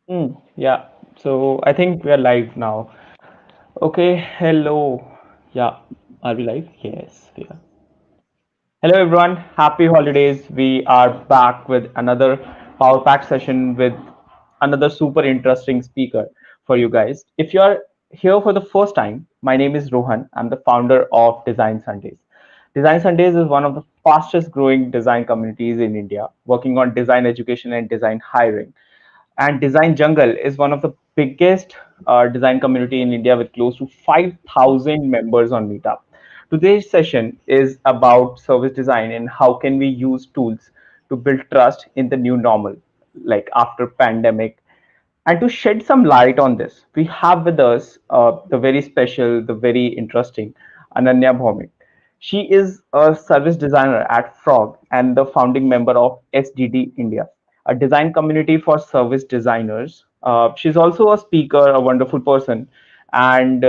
Yeah, so I think we are live now. Okay, hello. Yeah, are we live? Yes, we are. Hello, everyone. Happy holidays. We are back with another Power Pack session with another super interesting speaker for you guys. If you are here for the first time, my name is Rohan. I'm the founder of Design Sundays. Design Sundays is one of the fastest growing design communities in India, working on design education and design hiring. And Design Jungle is one of the biggest design community in India with close to 5,000 members on Meetup. Today's session is about service design and how can we use tools to build trust in the new normal, like after pandemic. And to shed some light on this, we have with us the very special, the very interesting Anannya Bhowmik. She is a service designer at Frog and the founding member of SDD India, a design community for service designers. She's also a speaker, a wonderful person, and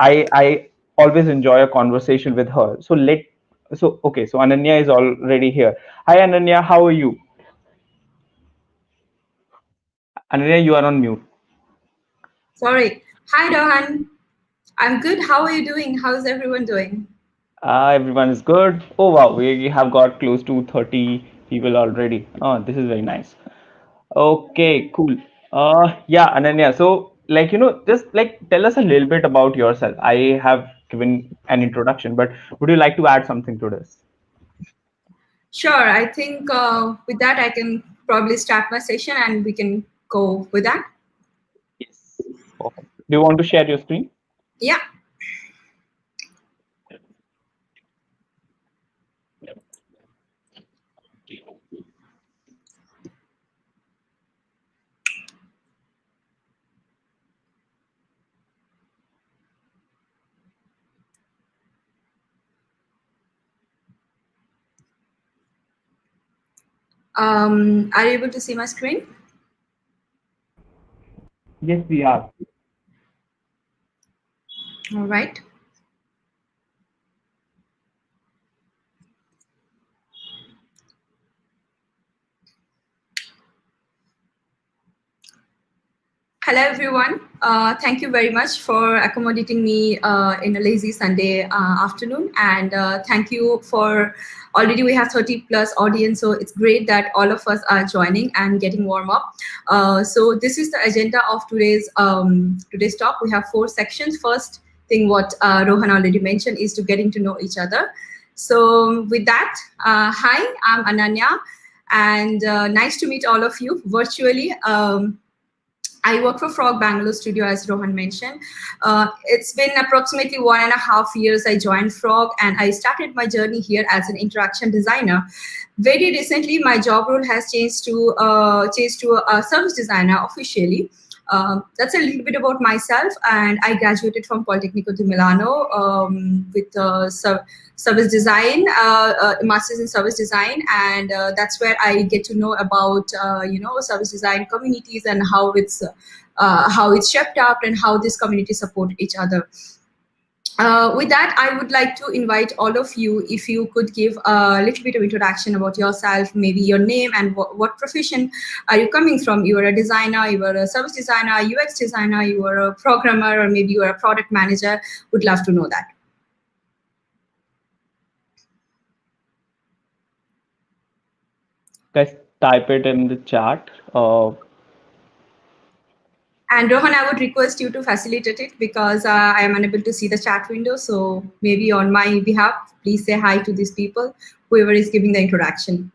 I always enjoy a conversation with her. So Ananya is already here. Hi Ananya, how are you? Ananya, you are on mute. Sorry. Hi, Rohan. I'm good. How are you doing? How's everyone doing? Everyone is good. Oh wow, we have got close to 30 people already. Oh, this is very nice. Okay, cool. Yeah, Ananya. So, just like tell us a little bit about yourself. I have given an introduction, but would you like to add something to this? Sure. I think with that, I can probably start my session and we can go with that. Yes. Perfect. Do you want to share your screen? Yeah. Are you able to see my screen? Yes, we are. All right. Hello, everyone. Thank you very much for accommodating me in a lazy Sunday afternoon. And thank you for already we have 30 plus audience. So it's great that all of us are joining and getting warm up. So this is the agenda of today's talk. We have four sections. First thing, what Rohan already mentioned, is to getting to know each other. So with that, hi, I'm Ananya, and nice to meet all of you virtually. I work for Frog Bangalore Studio, as Rohan mentioned. It's been approximately 1.5 years I joined Frog, and I started my journey here as an interaction designer. Very recently, my job role has changed to a service designer officially. That's a little bit about myself, and I graduated from Politecnico di Milano with service design, masters in service design, and that's where I get to know about service design communities and how it's shaped up and how these communities support each other. With that, I would like to invite all of you, if you could give a little bit of introduction about yourself, maybe your name and what profession are you coming from. You are a designer, you are a service designer, UX designer, you are a programmer, or maybe you are a product manager. Would love to know that. Guys, type it in the chat. And Rohan, I would request you to facilitate it because I am unable to see the chat window. So maybe on my behalf, please say hi to these people, whoever is giving the introduction.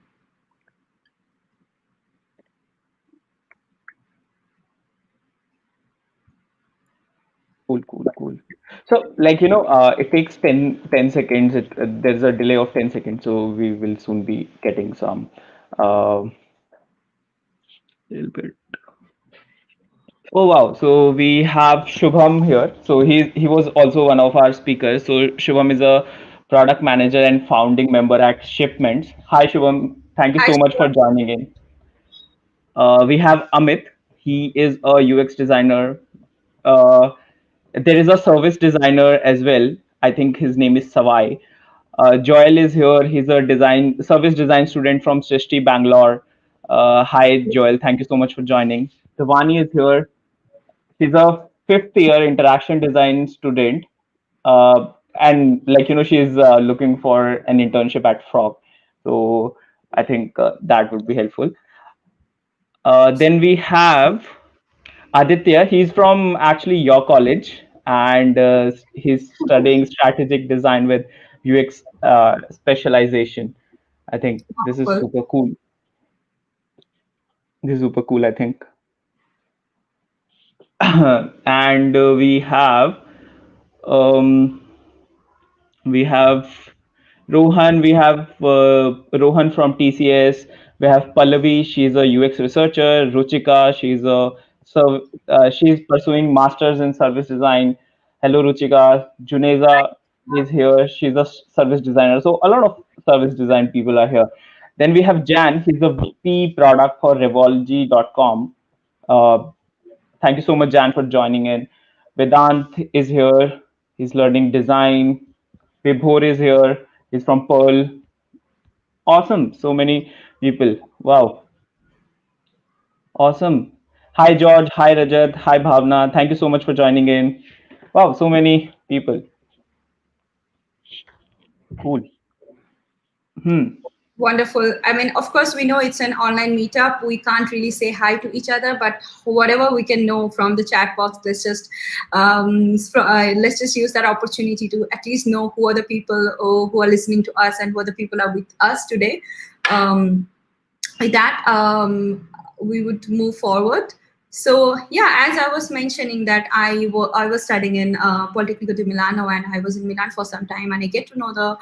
Cool, cool, cool. So, it takes 10 seconds. There's a delay of 10 seconds, so we will soon be getting some uh, little bit. Oh wow! So we have Shubham here. So he was also one of our speakers. So Shubham is a product manager and founding member at Shipments. Hi Shubham, thank you Hi, so much for Shiva. joining in. We have Amit. He is a UX designer. Uh, there is a service designer as well. I think his name is Savai. Joel is here. He's a design service design student from Srishti Bangalore. Hi, Joel. Thank you so much for joining. Devani is here. She's a fifth year interaction design student. And she's looking for an internship at Frog. So I think that would be helpful. Then we have Aditya. He's from actually your college, and he's studying strategic design with UX specialization. I think this is Wonderful. super cool. This is super cool, I think. And um, we have Rohan from TCS. We have Pallavi. She's a UX researcher. Ruchika. She's pursuing masters in service design. Hello, Ruchika. Juneza is here. She's a service designer. So a lot of service design people are here. Then we have Jan. He's a VP product for Revolgy.com. Uh, Thank you so much, Jan, for joining in. Vedant is here. He's learning design. Vibhor is here. He's from Pearl. Awesome. So many people. Wow. Awesome. Hi, George. Hi, Rajat. Hi, Bhavna. Thank you so much for joining in. Wow. So many people. Cool. Hmm. Wonderful. I mean, of course, we know it's an online meetup. We can't really say hi to each other, but whatever we can know from the chat box, let's just use that opportunity to at least know who are the people who are listening to us and who are the people are with us today. Um, with that, we would move forward. So yeah, as I was mentioning that I was studying in Politecnico di Milano, and I was in Milan for some time, and I get to know the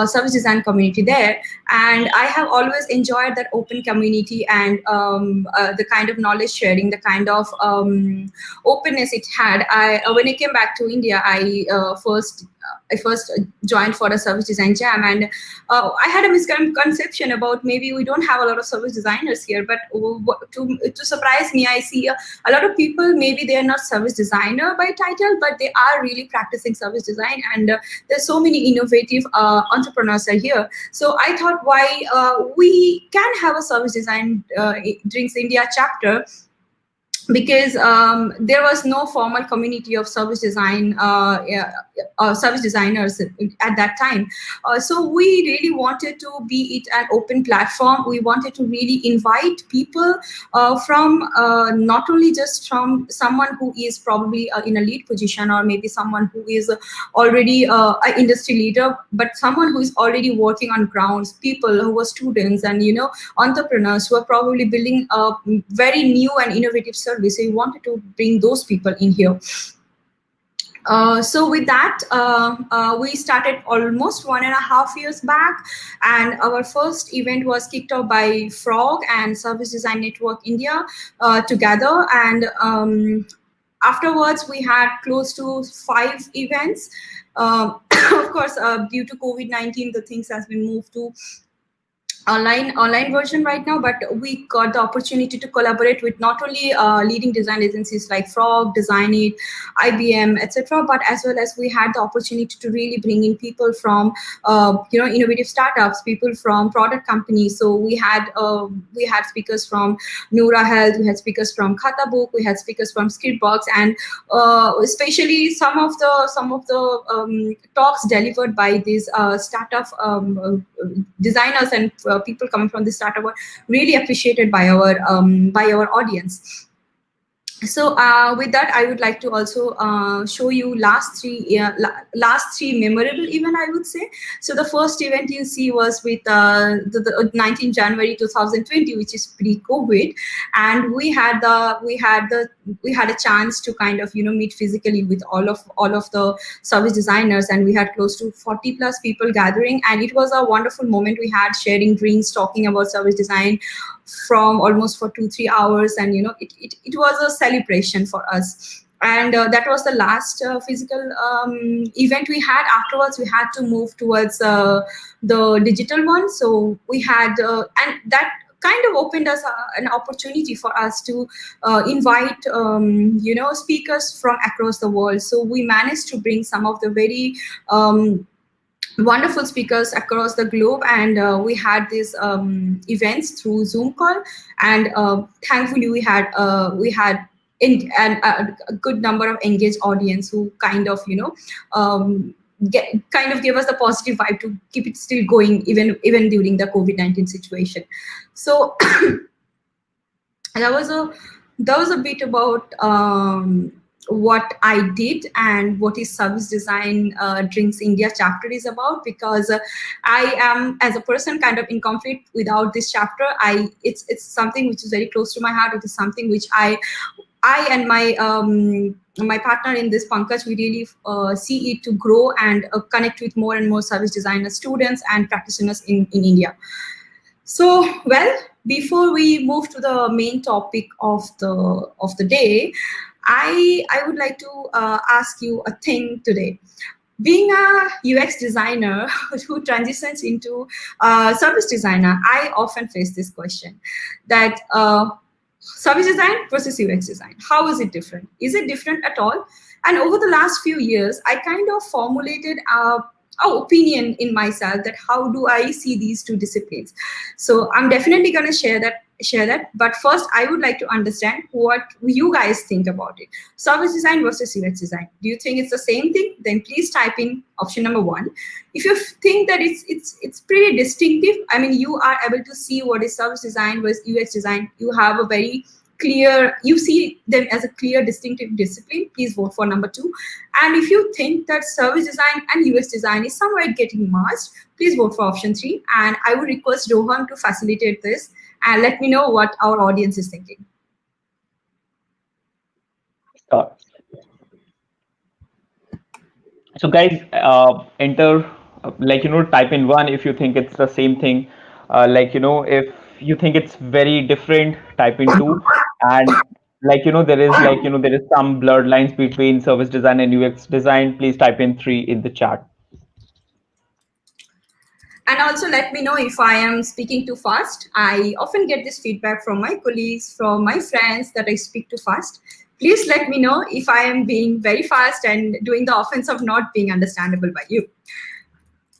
service design community there, and I have always enjoyed that open community and the kind of knowledge sharing, the kind of openness it had. When I came back to India, I first joined for a service design jam, and I had a misconception about maybe we don't have a lot of service designers here. But to surprise me, I see a lot of people. Maybe they are not service designer by title, but they are really practicing service design, and there's so many innovative entrepreneurs are here. So I thought, why we can have a service design Drinks India chapter, because there was no formal community of service design service designers at that time. So we really wanted to be it an open platform. We wanted to really invite people from not only just from someone who is probably in a lead position, or maybe someone who is already an industry leader, but someone who is already working on grounds, people who are students, and entrepreneurs who are probably building a very new and innovative service. So we wanted to bring those people in here. So with that, we started almost 1.5 years back, and our first event was kicked off by Frog and Service Design Network India together, and afterwards we had close to 5 events. Of course, due to COVID-19, the things has been moved to online version right now, but we got the opportunity to collaborate with not only leading design agencies like Frog, Design It, IBM, etc., but as well as we had the opportunity to really bring in people from innovative startups, people from product companies. So we had speakers from Noura Health, we had speakers from Khata Book, we had speakers from Skidbox, and especially some of the talks delivered by these startup designers and people coming from the startup were really appreciated by our audience. So with that, I would like to also show you last three memorable event, I would say. So the first event you see was with the 19 January 2020, which is pre-COVID, and we had a chance to kind of meet physically with all of the service designers, and we had close to 40 plus people gathering, and it was a wonderful moment. We had sharing drinks, talking about service design from almost for 2-3 hours, and it was a celebration for us. And that was the last physical event we had. Afterwards we had to move towards the digital one. So we had and that kind of opened us an opportunity for us to invite speakers from across the world. So we managed to bring some of the very wonderful speakers across the globe, and we had these events through Zoom call, and thankfully we had a good number of engaged audience who kind of kind of gave us the positive vibe to keep it still going even during the COVID-19 situation. So that was a bit about what I did and what is Service Design Drinks India chapter is about, because I am, as a person, kind of incomplete without this chapter. It's something which is very close to my heart. It is something which I and my partner in this, Pankaj, we really see it to grow and connect with more and more service designer students and practitioners in India. So, well, before we move to the main topic of the day, I would like to ask you a thing today. Being a UX designer who transitions into service designer, I often face this question that service design versus UX design. How is it different? Is it different at all? And over the last few years, I kind of formulated a opinion in myself that how do I see these two disciplines. So I'm definitely going to share that. But first, I would like to understand what you guys think about it. Service design versus UX design. Do you think it's the same thing? Then please type in option number 1. If you think that it's pretty distinctive, I mean, you are able to see what is service design versus UX design. You have a very clear, you see them as a clear distinctive discipline, please vote for number 2. And if you think that service design and UX design is somewhere getting merged, please vote for option 3. And I would request Rohan to facilitate this and let me know what our audience is thinking. Sure. So guys, enter, type in 1 if you think it's the same thing. If you think it's very different, type in 2. And there is some blurred lines between service design and UX design. Please type in 3 in the chat. And also let me know if I am speaking too fast. I often get this feedback from my colleagues, from my friends, that I speak too fast. Please let me know if I am being very fast and doing the offense of not being understandable by you.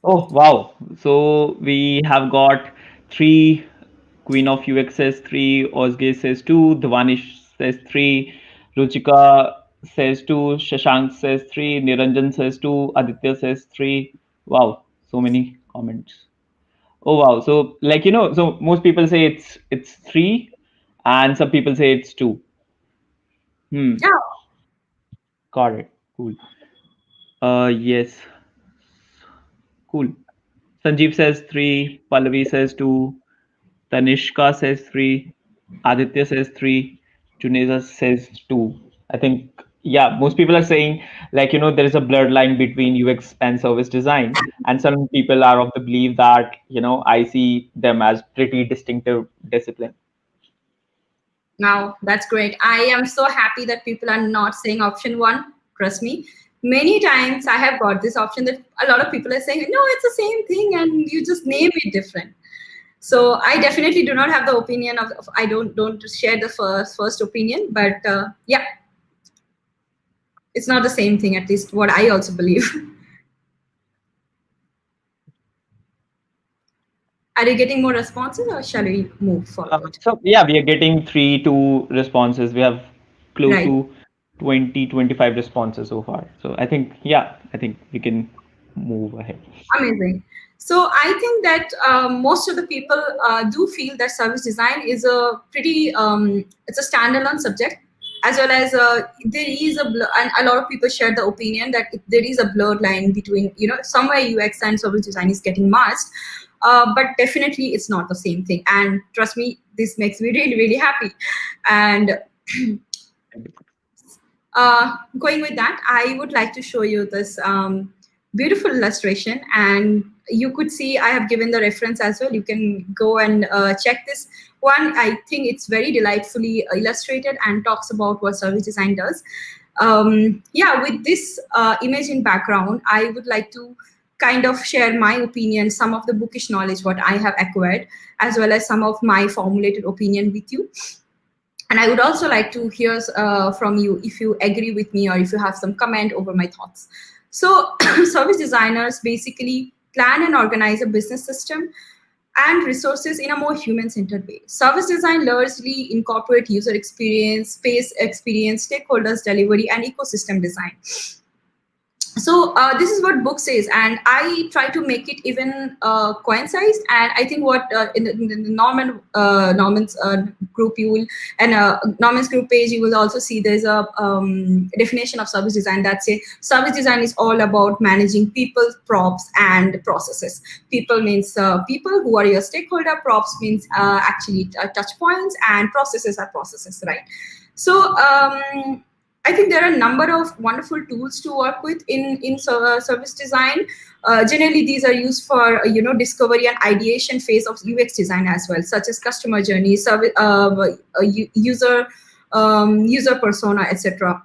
Oh, wow. So we have got 3. Queen of UX says 3. Ozge says 2. Dvanish says 3. Ruchika says 2. Shashank says 3. Niranjan says 2. Aditya says 3. Wow. So many comments. Oh, wow. So so most people say it's 3 and some people say it's 2. Yeah. Got it. Cool. Yes. Cool. Sanjeev says 3. Pallavi says 2. Tanishka says 3. Aditya says 3. Juneza says 2. I think, yeah, most people are saying, there is a blurred line between UX and service design. And some people are of the belief that, I see them as pretty distinctive discipline. Now, that's great. I am so happy that people are not saying option 1. Trust me. Many times I have got this option that a lot of people are saying, no, it's the same thing, and you just name it different. So I definitely do not have the opinion of I don't share the first opinion, but yeah, it's not the same thing, at least what I also believe. Are you getting more responses, or shall we move forward? So yeah, we are getting 3 2 responses. We have close Right. to 20-25 responses so far. So I think we can move ahead. Amazing. So I think that most of the people do feel that service design is a pretty it's a standalone subject, as well as there is and a lot of people share the opinion that there is a blurred line between, somewhere UX and service design is getting masked, but definitely it's not the same thing. And trust me, this makes me really really happy. And going with that, I would like to show you this beautiful illustration, and you could see I have given the reference as well. You can go and check this one. I think it's very delightfully illustrated and talks about what service design does. Yeah, with this image in background, I would like to kind of share my opinion, some of the bookish knowledge what I have acquired, as well as some of my formulated opinion with you. And I would also like to hear from you if you agree with me or if you have some comment over my thoughts. So service designers basically plan and organize a business system and resources in a more human-centered way. Service design largely incorporate user experience, space experience, stakeholders delivery, and ecosystem design. So this is what book says, and I try to make it even coincide. And I think what in the Norman's group you will, and Norman's group page, you will also see there's a definition of service design that say service design is all about managing people, props, and processes. People means people who are your stakeholder. Props means actually touch points, and processes are processes, right? So I think there are a number of wonderful tools to work with in service design. Generally, these are used for discovery and ideation phase of UX design as well, such as customer journey, service, user persona, etc.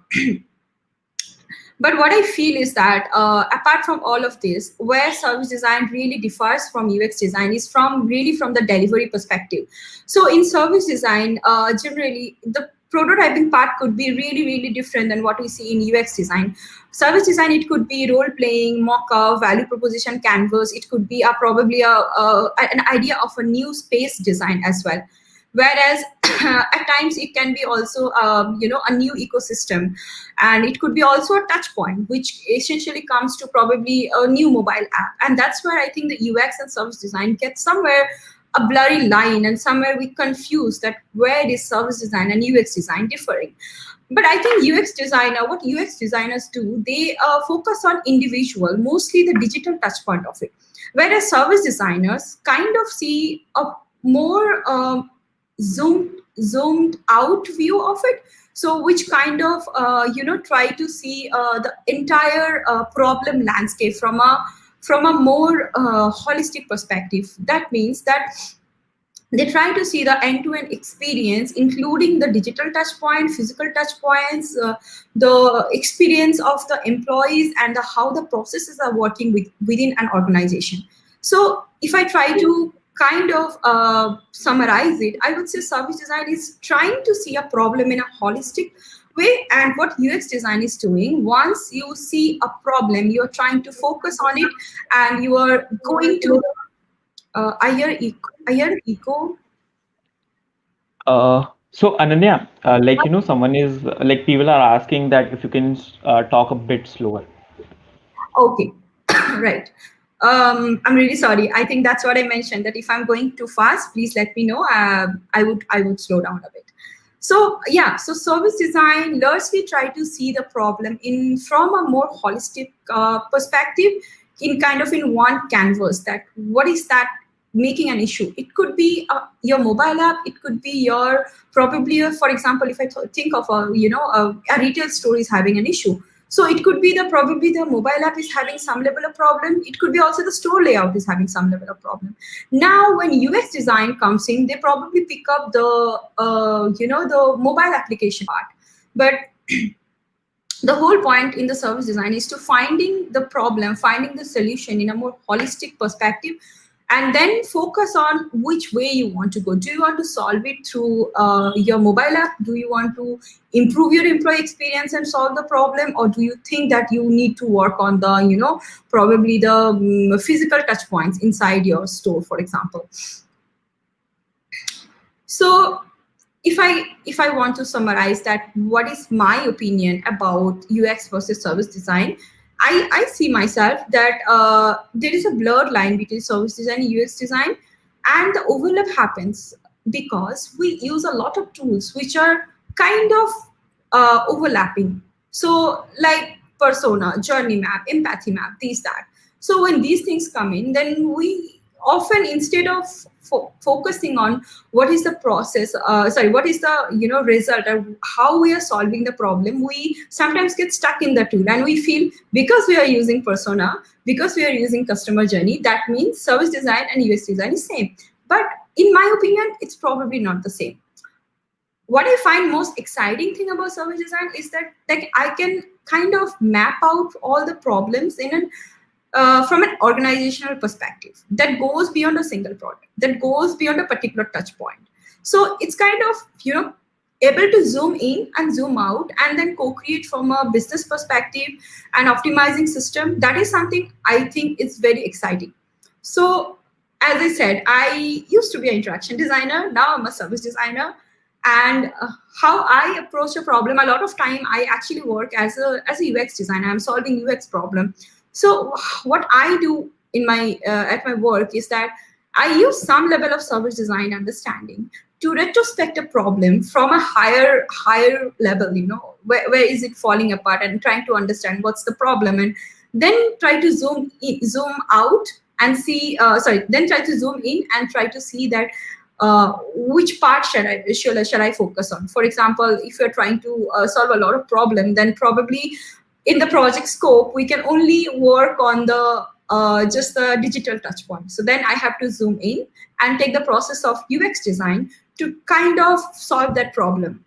But what I feel is that apart from all of this, where service design really differs from UX design is from the delivery perspective. So in service design, generally the prototyping part could be really different than what we see in UX design. Service design, it could be role playing, mock-up, value proposition canvas. It could be probably an idea of a new space design as well. Whereas at times it can be also a new ecosystem, and it could be also a touch point, which essentially comes to probably a new mobile app. And that's where I think the UX and service design get somewhere a blurry line, and somewhere we confuse that where is service design and UX design differing. But I think what UX designers do, they focus on individual, mostly the digital touch point of it. Whereas service designers kind of see a more zoomed out view of it. So which kind of try to see the entire problem landscape from a more holistic perspective. That means that they try to see the end-to-end experience, including the digital touch point, physical touch points, the experience of the employees, and how the processes are working within an organization. So if I try to kind of summarize it, I would say service design is trying to see a problem in a holistic way, and what UX design is doing, once you see a problem, you are trying to focus on it, and you are going to I hear echo. So Ananya, someone is people are asking that if you can talk a bit slower. Okay, right. I'm really sorry. I think that's what I mentioned, that if I'm going too fast, please let me know. I would slow down a bit. So yeah, so service design largely try to see the problem from a more holistic perspective, in one canvas, that what is that making an issue. It could be your mobile app, it could be your probably for example, if I think of a retail store is having an issue. So it could be probably the mobile app is having some level of problem. It could be also the store layout is having some level of problem. Now, when UX design comes in, they probably pick up the the mobile application part. But the whole point in the service design is to finding the problem, finding the solution in a more holistic perspective, and then focus on which way you want to go. Do you want to solve it through your mobile app? Do you want to improve your employee experience and solve the problem? Or do you think that you need to work on the, probably the physical touch points inside your store, for example? So if I want to summarize that, what is my opinion about UX versus service design? I see myself that there is a blurred line between service design and UX design, and the overlap happens because we use a lot of tools which are kind of overlapping. So like persona, journey map, empathy map, these, that. So when these things come in, then we often, instead of focusing on what is the process, what is the result, or how we are solving the problem, we sometimes get stuck in the tool, and we feel because we are using persona, because we are using customer journey, that means service design and UX design is same. But in my opinion, it's probably not the same. What I find most exciting thing about service design is that I can kind of map out all the problems from an organizational perspective that goes beyond a single product, that goes beyond a particular touch point. So it's kind of, able to zoom in and zoom out, and then co-create from a business perspective and optimizing system. That is something I think is very exciting. So, as I said, I used to be an interaction designer. Now I'm a service designer. And how I approach a problem, a lot of time I actually work as a UX designer. I'm solving UX problem. So what I do in my at my work is that I use some level of service design understanding to retrospect a problem from a higher level. Where is it falling apart, and trying to understand what's the problem, and then try to zoom out and see. Then try to zoom in and try to see that which part should I focus on. For example, if you're trying to solve a lot of problem, then probably in the project scope we can only work on the just the digital touch point. So then I have to zoom in and take the process of UX design to kind of solve that problem,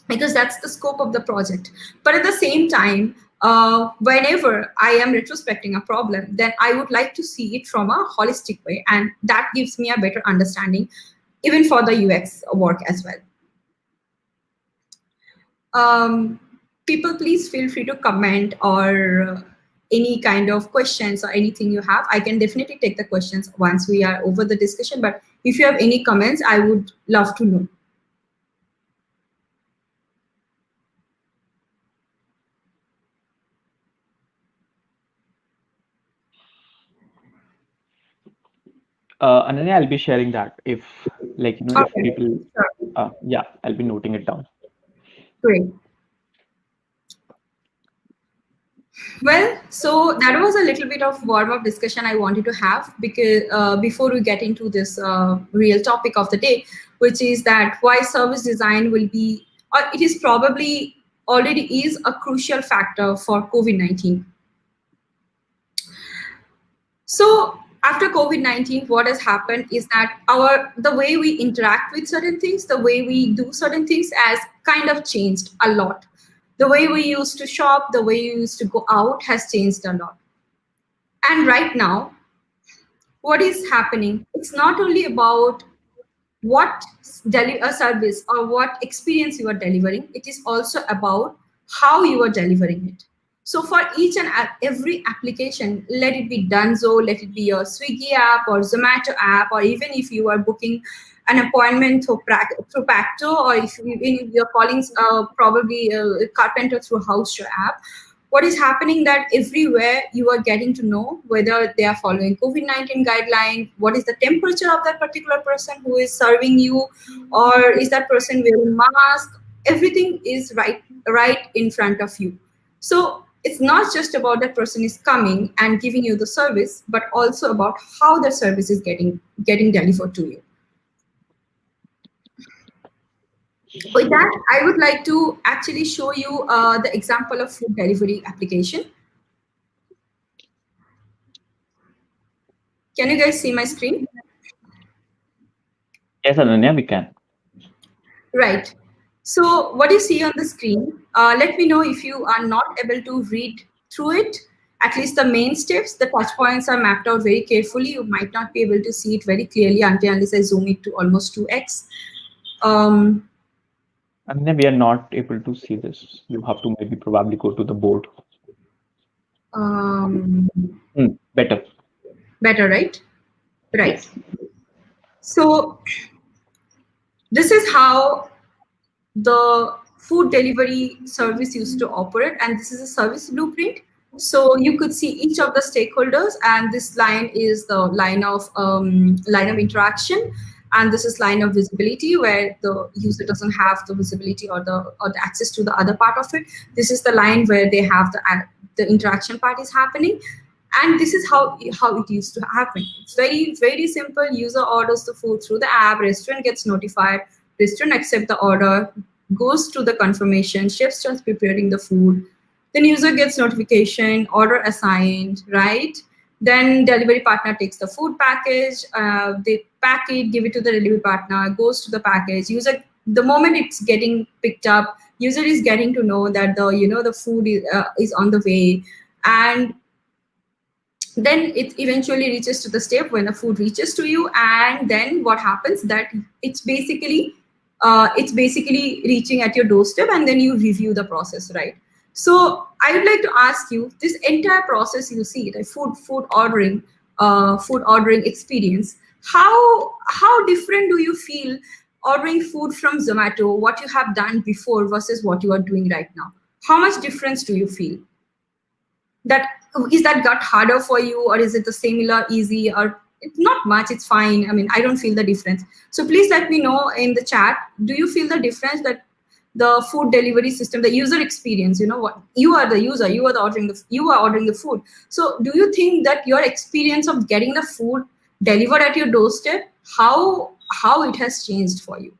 because that's the scope of the project. But at the same time, whenever I am retrospecting a problem, then I would like to see it from a holistic way, and that gives me a better understanding even for the UX work as well. um, People, please feel free to comment or any kind of questions or anything you have. I can definitely take the questions once we are over the discussion, but if you have any comments, I would love to know. Ananya, I'll be sharing that if, like, if Okay, people, sure. yeah, I'll be noting it down. Great. Well, so that was a little bit of warm-up discussion I wanted to have, because before we get into this real topic of the day, which is that why service design will be, or it is probably already is a crucial factor for COVID-19. So after COVID-19, what has happened is that the way we interact with certain things, the way we do certain things has kind of changed a lot. The way we used to shop, the way we used to go out has changed a lot. And right now, what is happening? It's not only about what a service or what experience you are delivering, it is also about how you are delivering it. So for each and every application, let it be Dunzo, let it be your Swiggy app or Zomato app, or even if you are booking an appointment through Pacto, or if you're calling probably a carpenter through House Show app, what is happening that everywhere you are getting to know whether they are following COVID-19 guideline, what is the temperature of that particular person who is serving you, or is that person wearing mask? Everything is right in front of you. So it's not just about that person is coming and giving you the service, but also about how the service is getting delivered to you. With that, I would like to actually show you the example of food delivery application. Can you guys see my screen? Yes, Ananya, we can. Right. So what you see on the screen, let me know if you are not able to read through it. At least the main steps, the touch points are mapped out very carefully. You might not be able to see it very clearly unless I zoom it to almost 2x. Ananya, we are not able to see this. You have to maybe probably go to the board. Um, Better. Better, right? Right. Yes. So this is how the food delivery service used to operate, and this is a service blueprint. So you could see each of the stakeholders, and this line is the line of interaction, and this is line of visibility where the user doesn't have the visibility or the access to the other part of it. This is the line where they have the interaction part is happening. And this is how it used to happen. It's very, very simple. User orders the food through the app, restaurant gets notified, restaurant accept the order, goes to the confirmation, chef starts preparing the food, then user gets notification, order assigned, right? Then delivery partner takes the food package, they pack it, give it to the delivery partner, goes to the package. User, the moment it's getting picked up, user is getting to know that the food is on the way, and then it eventually reaches to the step when the food reaches to you, and then what happens that it's basically reaching at your doorstep, and then you review the process, right? So I would like to ask you, this entire process you see, the food ordering, food ordering experience. How different do you feel ordering food from Zomato, what you have done before versus what you are doing right now? How much difference do you feel? That is that got harder for you, or is it the similar, easy, or it's not much? It's fine. I mean, I don't feel the difference. So please let me know in the chat. Do you feel the difference that the food delivery system, the user experience, what you are the user, you are the ordering the you are ordering the food. So do you think that your experience of getting the food delivered at your doorstep, how it has changed for you?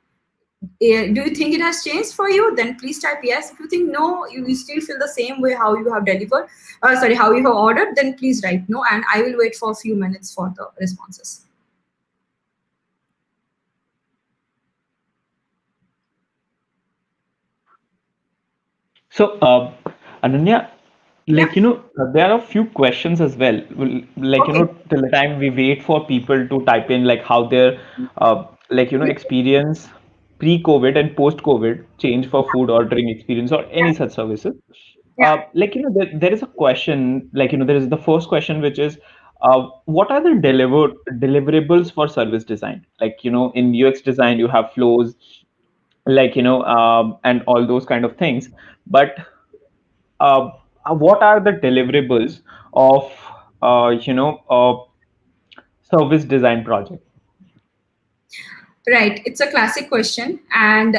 Do you think it has changed for you? Then please type yes. If you think no, you still feel the same way how you have delivered, sorry, how you have ordered, then please write no, and I will wait for a few minutes for the responses. So, Ananya, Yeah. there are a few questions as well. Okay. Till the time we wait for people to type in like how their experience pre-COVID and post-COVID change for food ordering experience or Yeah. any such services. Yeah. There is a question, there is the first question, which is, what are the deliverables for service design? In UX design, you have flows, and all those kind of things. But uh, what are the deliverables of service design project? Right, it's a classic question, and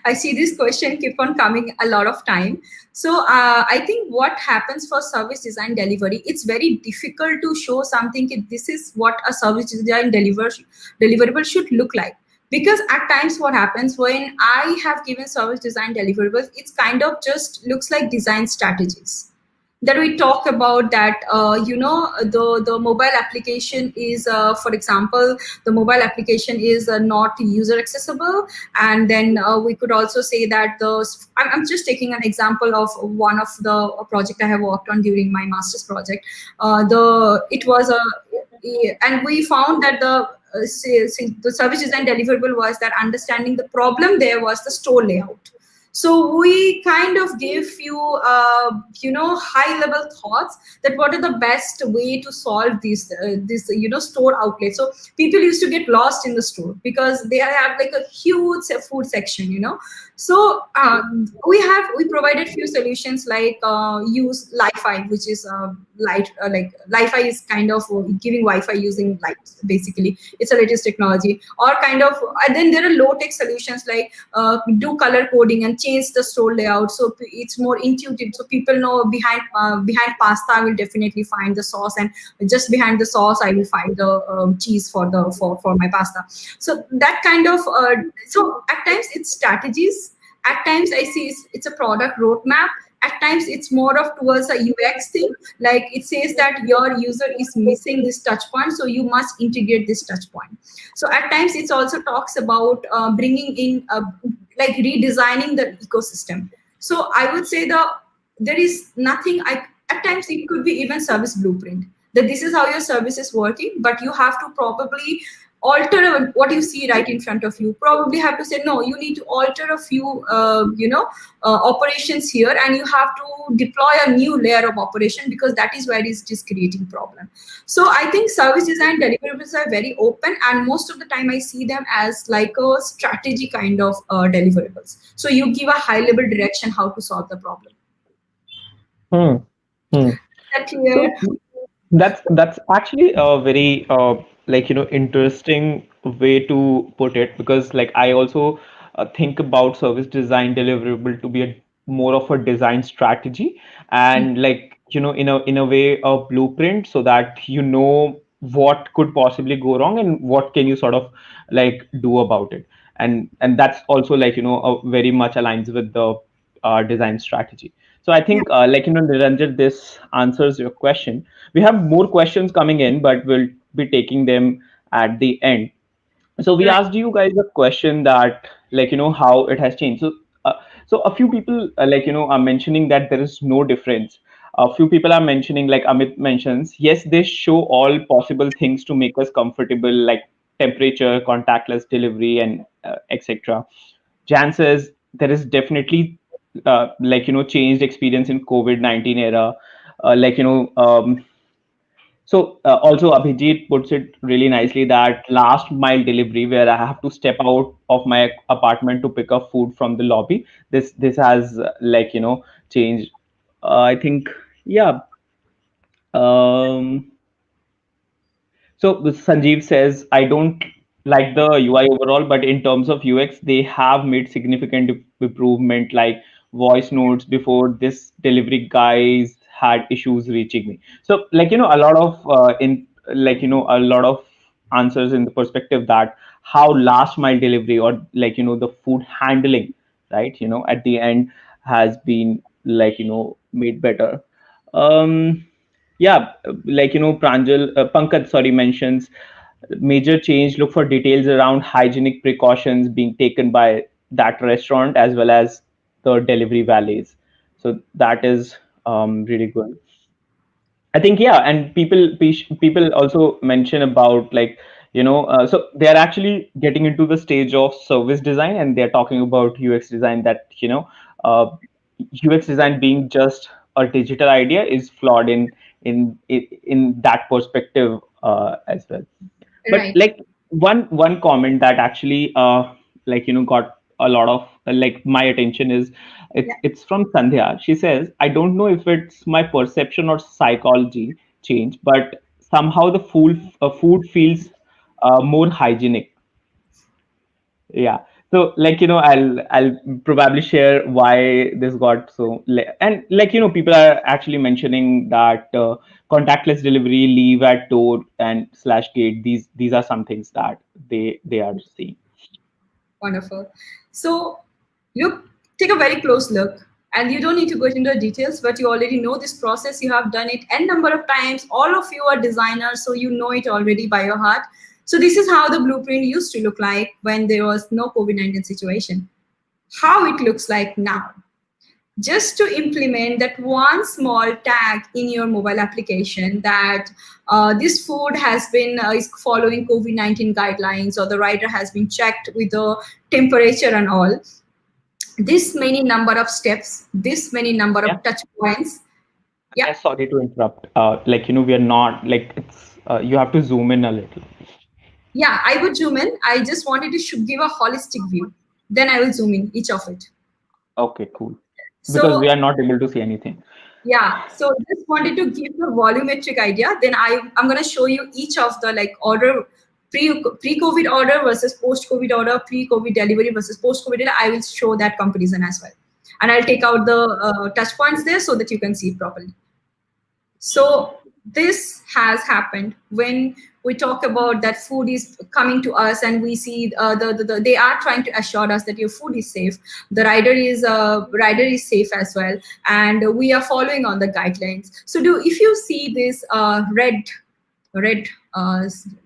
I see this question keep on coming a lot of time. So I think what happens for service design delivery, it's very difficult to show something if this is what a service design deliverable should look like. Because at times what happens when I have given service design deliverables, it's kind of just looks like design strategies that we talk about, that the mobile application is, for example, the mobile application is not user accessible. And then we could also say that I'm just taking an example of one of the project I have worked on during my master's project. The it was a And we found that the service design deliverable was that understanding the problem there was the store layout. So we kind of gave few high level thoughts that what are the best way to solve this store outlet. So people used to get lost in the store because they have like a huge food section, so we provided few solutions like use Li-Fi, which is light, like Li-Fi is kind of giving Wi-Fi using light. Basically, it's a latest technology. Or kind of, and then there are low tech solutions like do color coding and change the store layout so it's more intuitive. So people know behind pasta I will definitely find the sauce, and just behind the sauce I will find the cheese for my pasta. So that kind of so at times it's strategies, at times I see it's a product roadmap, at times it's more of towards a UX thing. Like it says that your user is missing this touch point, so you must integrate this touch point. So at times it also talks about bringing in like redesigning the ecosystem. So I would say there is nothing. At times it could be even service blueprint, that this is how your service is working, but you have to probably alter what you see right in front of you. Probably have to say no, you need to alter a few operations here, and you have to deploy a new layer of operation, because that is where it is creating problem. So I think service design deliverables are very open, and most of the time I see them as like a strategy kind of deliverables. So you give a high level direction how to solve the problem. Hmm. Hmm. Is that clear? So that's actually a very interesting way to put it, because I also think about service design deliverable to be a more of a design strategy, and in a way a blueprint, so that what could possibly go wrong and what can you sort of do about it. And that's also very much aligns with the design strategy. So I Yeah. think Niranjan, this answers your question. We have more questions coming in, but we'll be taking them at the end. So we Right. asked you guys a question that how it has changed. So a few people are mentioning that there is no difference. A few people are mentioning, like Amit mentions, yes, they show all possible things to make us comfortable, like temperature, contactless delivery, and etc. Jan says there is definitely changed experience in COVID-19 era. uh, like you know um, So also Abhijit puts it really nicely that last mile delivery where I have to step out of my apartment to pick up food from the lobby. This has changed. I think yeah. Um, So Sanjeev says, I don't like the UI overall, but in terms of UX, they have made significant improvement. Like voice notes before this delivery guys had issues reaching me. So a lot of in a lot of answers in the perspective that how last mile delivery or the food handling, right? At the end has been made better. Um, yeah, Pranjal, Pankaj, sorry, mentions major change. Look for details around hygienic precautions being taken by that restaurant as well as the delivery valleys. So that is really good. I think yeah, and people also mention about so they are actually getting into the stage of service design, and they're talking about UX design that uh, UX design being just a digital idea is flawed in that perspective as well. But Right. one comment that actually got a lot of my attention is Yeah. it's from Sandhya. She says, I don't know if it's my perception or psychology change, but somehow the food feels more hygienic. Yeah. So I'll probably share why this got so and people are actually mentioning that contactless delivery, leave at door and slash gate, these are some things that they are seeing. Wonderful. So look, take a very close look, and you don't need to go into the details, but you already know this process. You have done it n number of times. All of you are designers, so you know it already by your heart. So this is how the blueprint used to look like when there was no COVID-19 situation. How it looks like now. Just to implement that one small tag in your mobile application that this food has been is following COVID-19 guidelines, or the rider has been checked with the temperature and all. This many number of steps, this many number Yeah. of touch points. Yeah, Yeah, sorry to interrupt. We are not it's you have to zoom in a little. yeah, I would zoom in. I just wanted to give a holistic view. Then I will zoom in each of it. Okay, cool. Because So we are not able to see anything. yeah, so just wanted to give the volumetric idea. Then I'm gonna show you each of the like order, pre-COVID order versus post-COVID order, pre-COVID delivery versus post-COVID delivery. I will show that comparison as well, and I'll take out the touch points there so that you can see it properly. So this has happened when we talk about that food is coming to us, and we see they are trying to assure us that your food is safe. The rider is safe as well, and we are following on the guidelines. So do if you see this red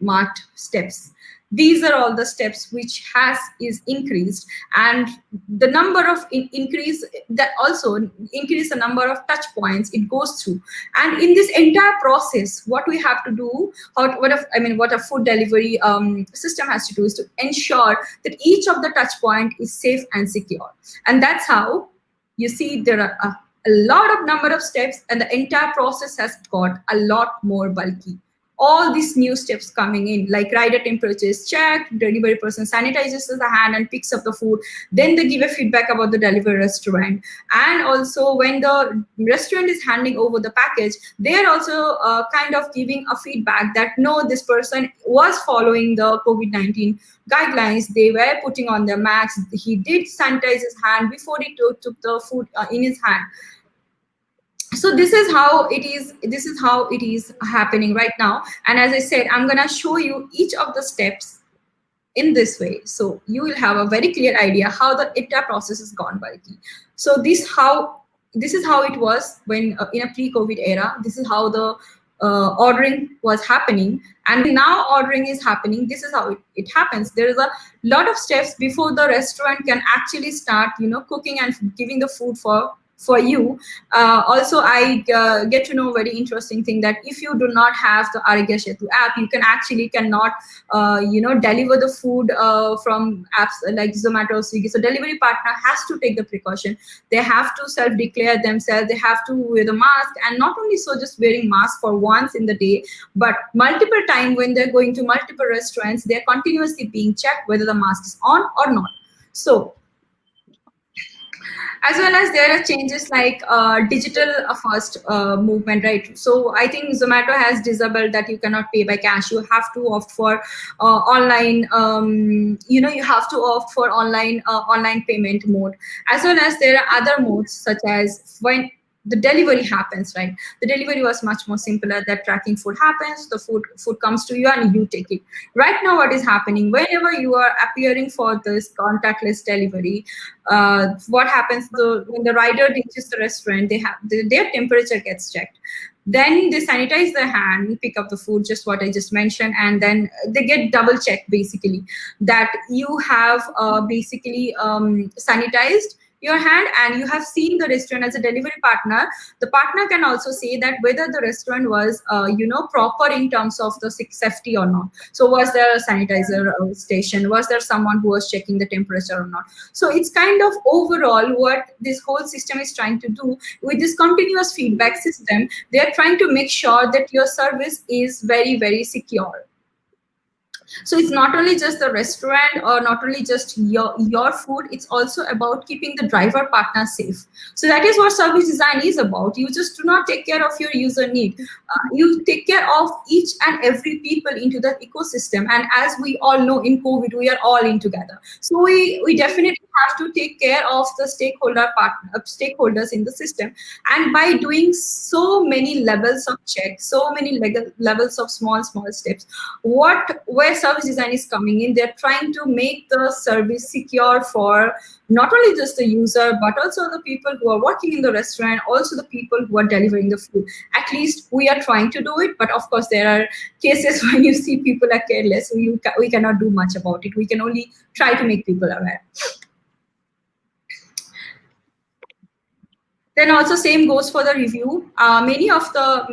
marked steps, these are all the steps which has is increased, and the number of increase that also increase the number of touch points it goes through. And in this entire process, what we have to do, what a food delivery system has to do is to ensure that each of the touch point is safe and secure. And that's how you see there are a lot of number of steps, and the entire process has got a lot more bulky. All these new steps coming in, like rider temperature is checked, delivery person sanitizes the hand and picks up the food, then they give a feedback about the delivery restaurant. And also when the restaurant is handing over the package, they are also kind of giving a feedback that no, this person was following the COVID-19 guidelines, they were putting on their masks, he did sanitize his hand before he took the food in his hand. So this is how it is happening right now. And as I said, I'm going to show you each of the steps in this way, so you will have a very clear idea how the entire process has gone by. So this is how it was when in a pre-COVID era. This is how the ordering was happening, and now ordering is happening. This is how it happens. There is a lot of steps before the restaurant can actually start cooking and giving the food for for you. Also, I get to know very interesting thing that if you do not have the Arigya Setu app, you cannot deliver the food from apps like Zomato or Swiggy. So delivery partner has to take the precaution. They have to self-declare themselves. They have to wear the mask, and not only so, just wearing mask for once in the day, but multiple time when they're going to multiple restaurants, they're continuously being checked whether the mask is on or not. So as well as there are changes like digital first movement, right? So I think Zomato has disabled that you cannot pay by cash. You have to opt for online, you have to opt for online payment mode. As well as there are other modes, such as when the delivery happens, right? The delivery was much more simpler. That tracking food happens, the food comes to you and you take it. Right now what is happening, whenever you are appearing for this contactless delivery, what happens, when the rider reaches the restaurant, their temperature gets checked. Then they sanitize their hand, pick up the food, just what I just mentioned, and then they get double checked, basically, that you have basically sanitized your hand and you have seen the restaurant. As a delivery partner, the partner can also say that whether the restaurant was proper in terms of the safety or not. So was there a sanitizer station, was there someone who was checking the temperature or not? So it's kind of overall what this whole system is trying to do. With this continuous feedback system, they are trying to make sure that your service is very, very secure. So it's not only just the restaurant or not only just your food, it's also about keeping the driver partner safe. So that is what service design is about. You just do not take care of your user need. You take care of each and every people into the ecosystem. And as we all know, in COVID, we are all in together. So we definitely have to take care of the stakeholders in the system. And by doing so many levels of check, so many levels of small steps, where service design is coming in, they're trying to make the service secure for not only just the user, but also the people who are working in the restaurant, also the people who are delivering the food. At least we are trying to do it, but of course there are cases when you see people are careless, so we cannot do much about it. We can only try to make people aware. Then also same goes for the review. Many of the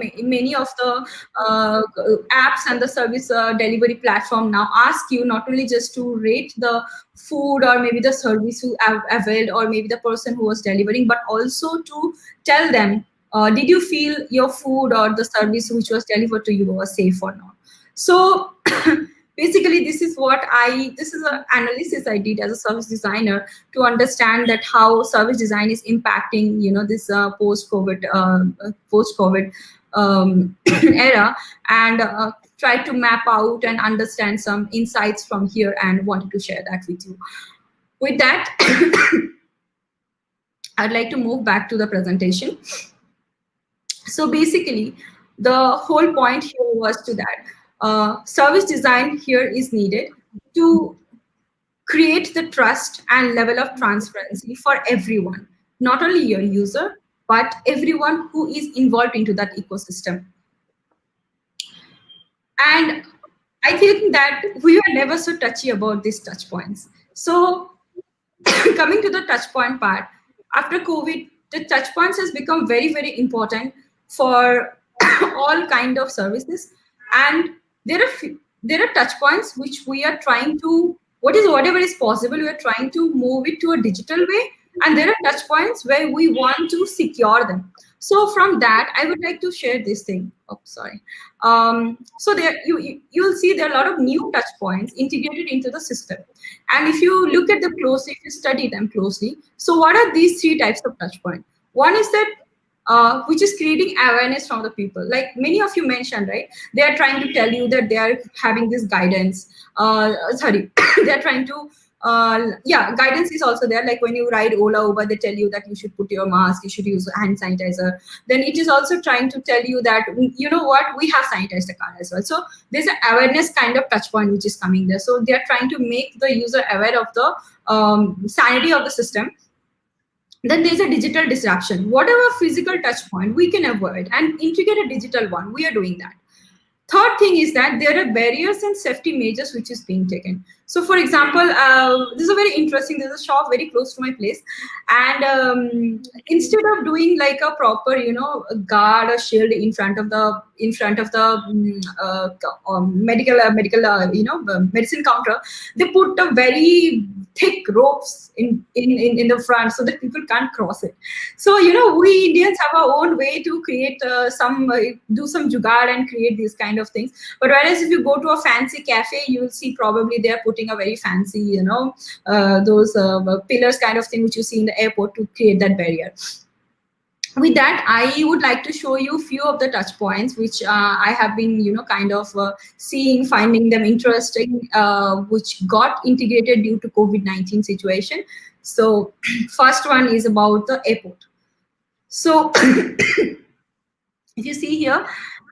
apps and the service delivery platform now ask you not only just to rate the food or maybe the service you have availed or maybe the person who was delivering, but also to tell them, did you feel your food or the service which was delivered to you was safe or not? So basically this is an analysis I did as a service designer to understand that how service design is impacting this post-COVID era, and try to map out and understand some insights from here and wanted to share that with you. With that, I'd like to move back to the presentation. So basically the whole point here was to that service design here is needed to create the trust and level of transparency for everyone, not only your user, but everyone who is involved into that ecosystem. And I think that we were never so touchy about these touch points. So coming to the touch point part, after COVID, the touch points has become very, very important for all kind of services. And there are touch points which we are trying to, whatever is possible, we are trying to move it to a digital way. And there are touch points where we want to secure them. So from that, I would like to share this thing. Oh, sorry. So there you'll see there are a lot of new touch points integrated into the system. And if you look at them closely, if you study them closely, so what are these three types of touch points? One is that which is creating awareness from the people. Like many of you mentioned, right? They are trying to tell you that they are having this guidance. They're trying to, guidance is also there. Like when you ride Ola, Uber, they tell you that you should put your mask, you should use hand sanitizer. Then it is also trying to tell you that, you know what, we have sanitized the car as well. So there's an awareness kind of touch point which is coming there. So they're trying to make the user aware of the sanity of the system. Then there's a digital disruption. Whatever physical touch point we can avoid and integrate a digital one, we are doing that. Third thing is that there are barriers and safety measures which is being taken. So, for example, this is a very interesting. There's a shop very close to my place, and instead of doing like a proper, a guard or shield in front of the medical medicine counter, they put a very thick ropes in the front so that people can't cross it. So we Indians have our own way to create do some jugaad and create these kind of things. But whereas if you go to a fancy cafe, you will see probably they're putting a very fancy, those pillars kind of thing which you see in the airport to create that barrier. With that, I would like to show you a few of the touch points which I have been, kind of finding them interesting, which got integrated due to COVID-19 situation. So first one is about the airport. So if you see here,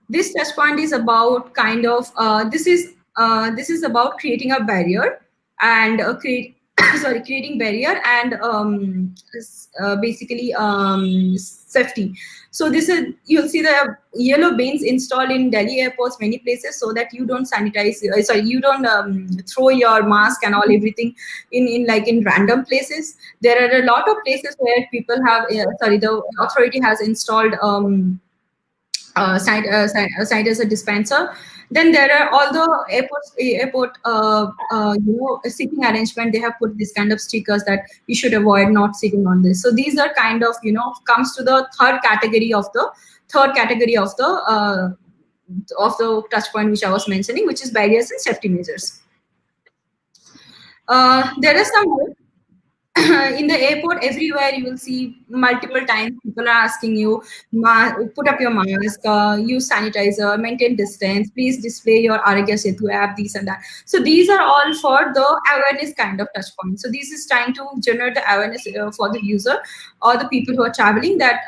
this touch point is about kind of this is about creating a barrier and creating barrier and basically safety. So this is, you'll see the yellow bins installed in Delhi airports, many places, so that you don't sanitize. You don't throw your mask and all everything in random places. There are a lot of places where people have the authority has installed sanitizer dispenser. Then there are all the airport seating arrangement. They have put this kind of stickers that you should avoid not sitting on this. So these are kind of comes to the third category of the touch point which I was mentioning, which is barriers and safety measures. There are some more. In the airport, everywhere you will see multiple times people are asking you, put up your mask, use sanitizer, maintain distance, please display your Arogya Setu app, these and that. So these are all for the awareness kind of touch point. So this is trying to generate the awareness for the user or the people who are traveling that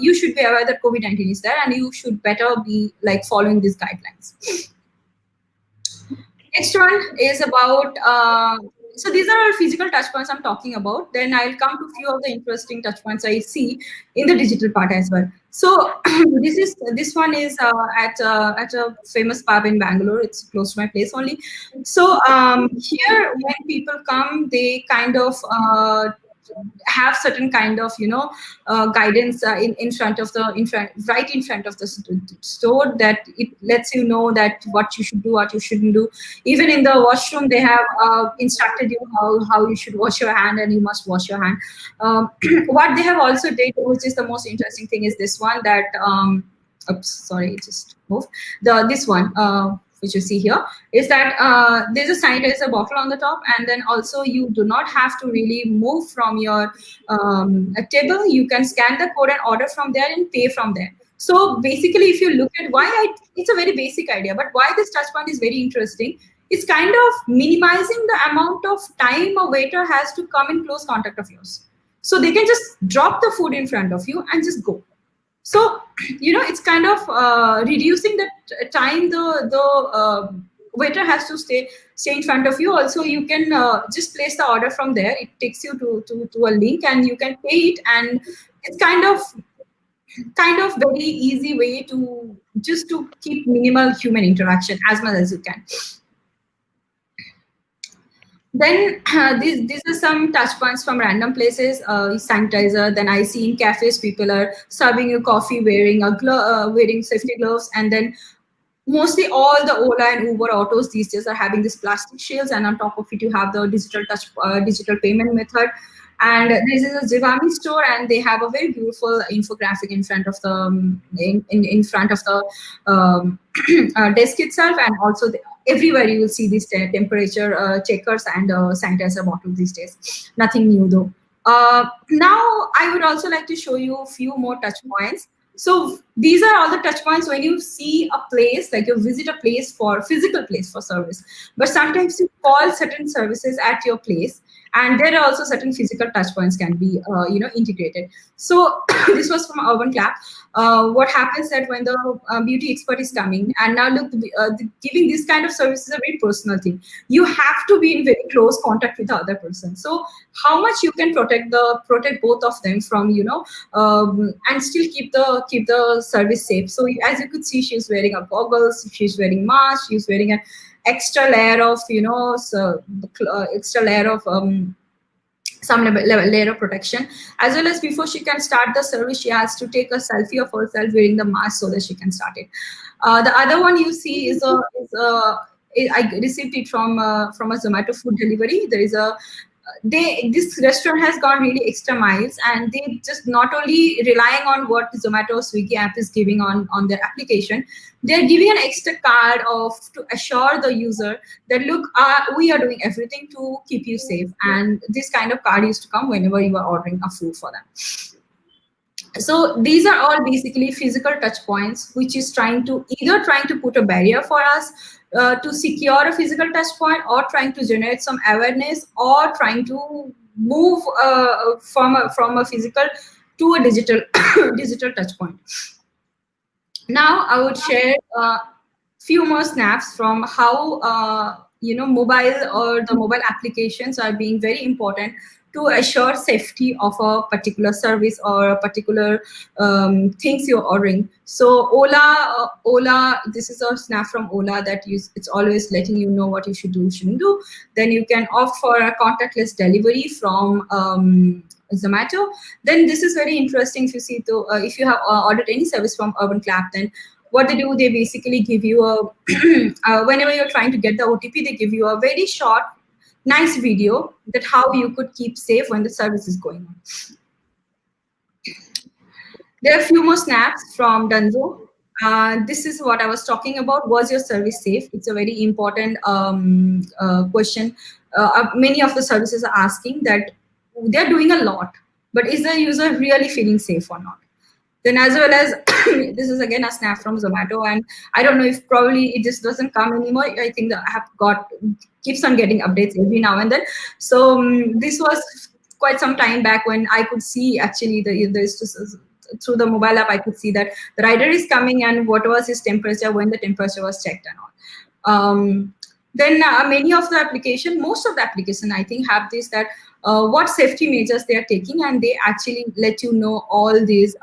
you should be aware that COVID-19 is there and you should better be like following these guidelines. Next one is about, so these are all physical touch points I'm talking about. Then I'll come to few of the interesting touch points I see in the digital part as well. So this one is at a famous pub in Bangalore. It's close to my place only. So here when people come, they kind of have certain kind of guidance in front of the right in front of the store, that it lets you know that what you should do, what you shouldn't do. Even in the washroom they have instructed you how you should wash your hand, and you must wash your hand. What they have also did, which is the most interesting thing, is this one that oops, sorry, it just moved. This one which you see here is that there's a sanitizer bottle on the top, and then also you do not have to really move from your table. You can scan the code and order from there and pay from there. So basically, if you look at it's a very basic idea, but why this touch point is very interesting, it's kind of minimizing the amount of time a waiter has to come in close contact of yours. So they can just drop the food in front of you and just go. So, it's kind of reducing the time the waiter has to stay in front of you. Also, you can just place the order from there. It takes you to a link and you can pay it. And it's kind of very easy way to keep minimal human interaction as much as you can. Then these are some touch points from random places. Sanitizer. Then I see in cafes people are serving you coffee wearing wearing safety gloves, and then mostly all the Ola and Uber autos these days are having these plastic shields, and on top of it you have the digital payment method. And this is a Zivami store, and they have a very beautiful infographic in front of the in front of the desk itself, and also everywhere you will see these temperature checkers and sanitizer bottles these days. Nothing new though. Now I would also like to show you a few more touch points. So these are all the touch points when you see a place, like you visit a place for physical place for service. But sometimes you call certain services at your place, and there are also certain physical touch points can be integrated. So this was from Urban Clap. What happens that when the beauty expert is coming, and now look, giving this kind of service is a very personal thing. You have to be in very close contact with the other person. So how much you can protect both of them from and still keep the service safe. So as you could see, she's wearing a goggles, she's wearing mask, she's wearing a extra layer of, extra layer of some layer of protection, as well as before she can start the service, she has to take a selfie of herself wearing the mask so that she can start it. The other one you see I received it from a Zomato food delivery. There is a this restaurant has gone really extra miles, and they just not only relying on what Zomato Swiggy app is giving on their application, they're giving an extra card of to assure the user that look, we are doing everything to keep you safe, and this kind of card used to come whenever you are ordering a food for them. So these are all basically physical touch points, which is trying to put a barrier for us to secure a physical touch point, or trying to generate some awareness, or trying to move from a physical to a digital digital touch point. Now I would share few more snaps from how mobile or the mobile applications are being very important to assure safety of a particular service or a particular things you're ordering. So Ola, this is a snap from Ola that it's always letting you know what you should do, shouldn't do. Then you can opt for a contactless delivery from Zomato. Then this is very interesting. If you see, if you have ordered any service from Urban Clap, then what they do, they basically give you a whenever you're trying to get the OTP, they give you a very short, nice video that how you could keep safe when the service is going on. There are a few more snaps from Dunzo. This is what I was talking about. Was your service safe? It's a very important question. Many of the services are asking that they're doing a lot, but is the user really feeling safe or not? Then as well as this is again a snap from Zomato, and I don't know if probably it just doesn't come anymore. I think the app keeps on getting updates every now and then. So this was quite some time back when I could see actually there's just through the mobile app I could see that the rider is coming and what was his temperature when the temperature was checked and all. Then most of the application I think have this that what safety measures they are taking, and they actually let you know all these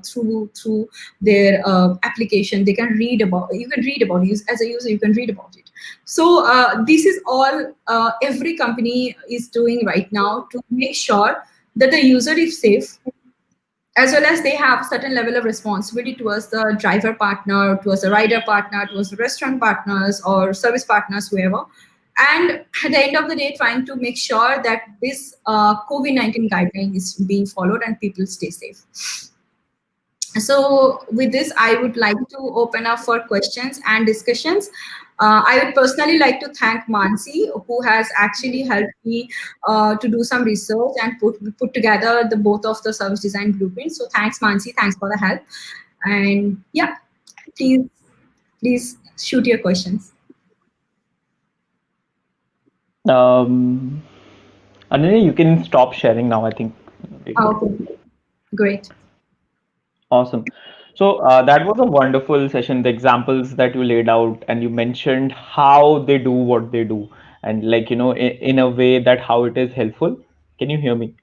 through their application. You can read about it as a user. You can read about it. So this is all every company is doing right now to make sure that the user is safe, as well as they have certain level of responsibility towards the driver partner, towards the rider partner, towards the restaurant partners or service partners, whoever. And at the end of the day, trying to make sure that this COVID-19 guideline is being followed and people stay safe. So with this, I would like to open up for questions and discussions. I would personally like to thank Mansi, who has actually helped me to do some research and put together both of the service design blueprints. So thanks, Mansi. Thanks for the help. And yeah, please shoot your questions. Anannya, you can stop sharing now. I think we're good. Okay, great. Awesome. So that was a wonderful session. The examples that you laid out, and you mentioned how they do what they do, and like in a way that how it is helpful. Can you hear me?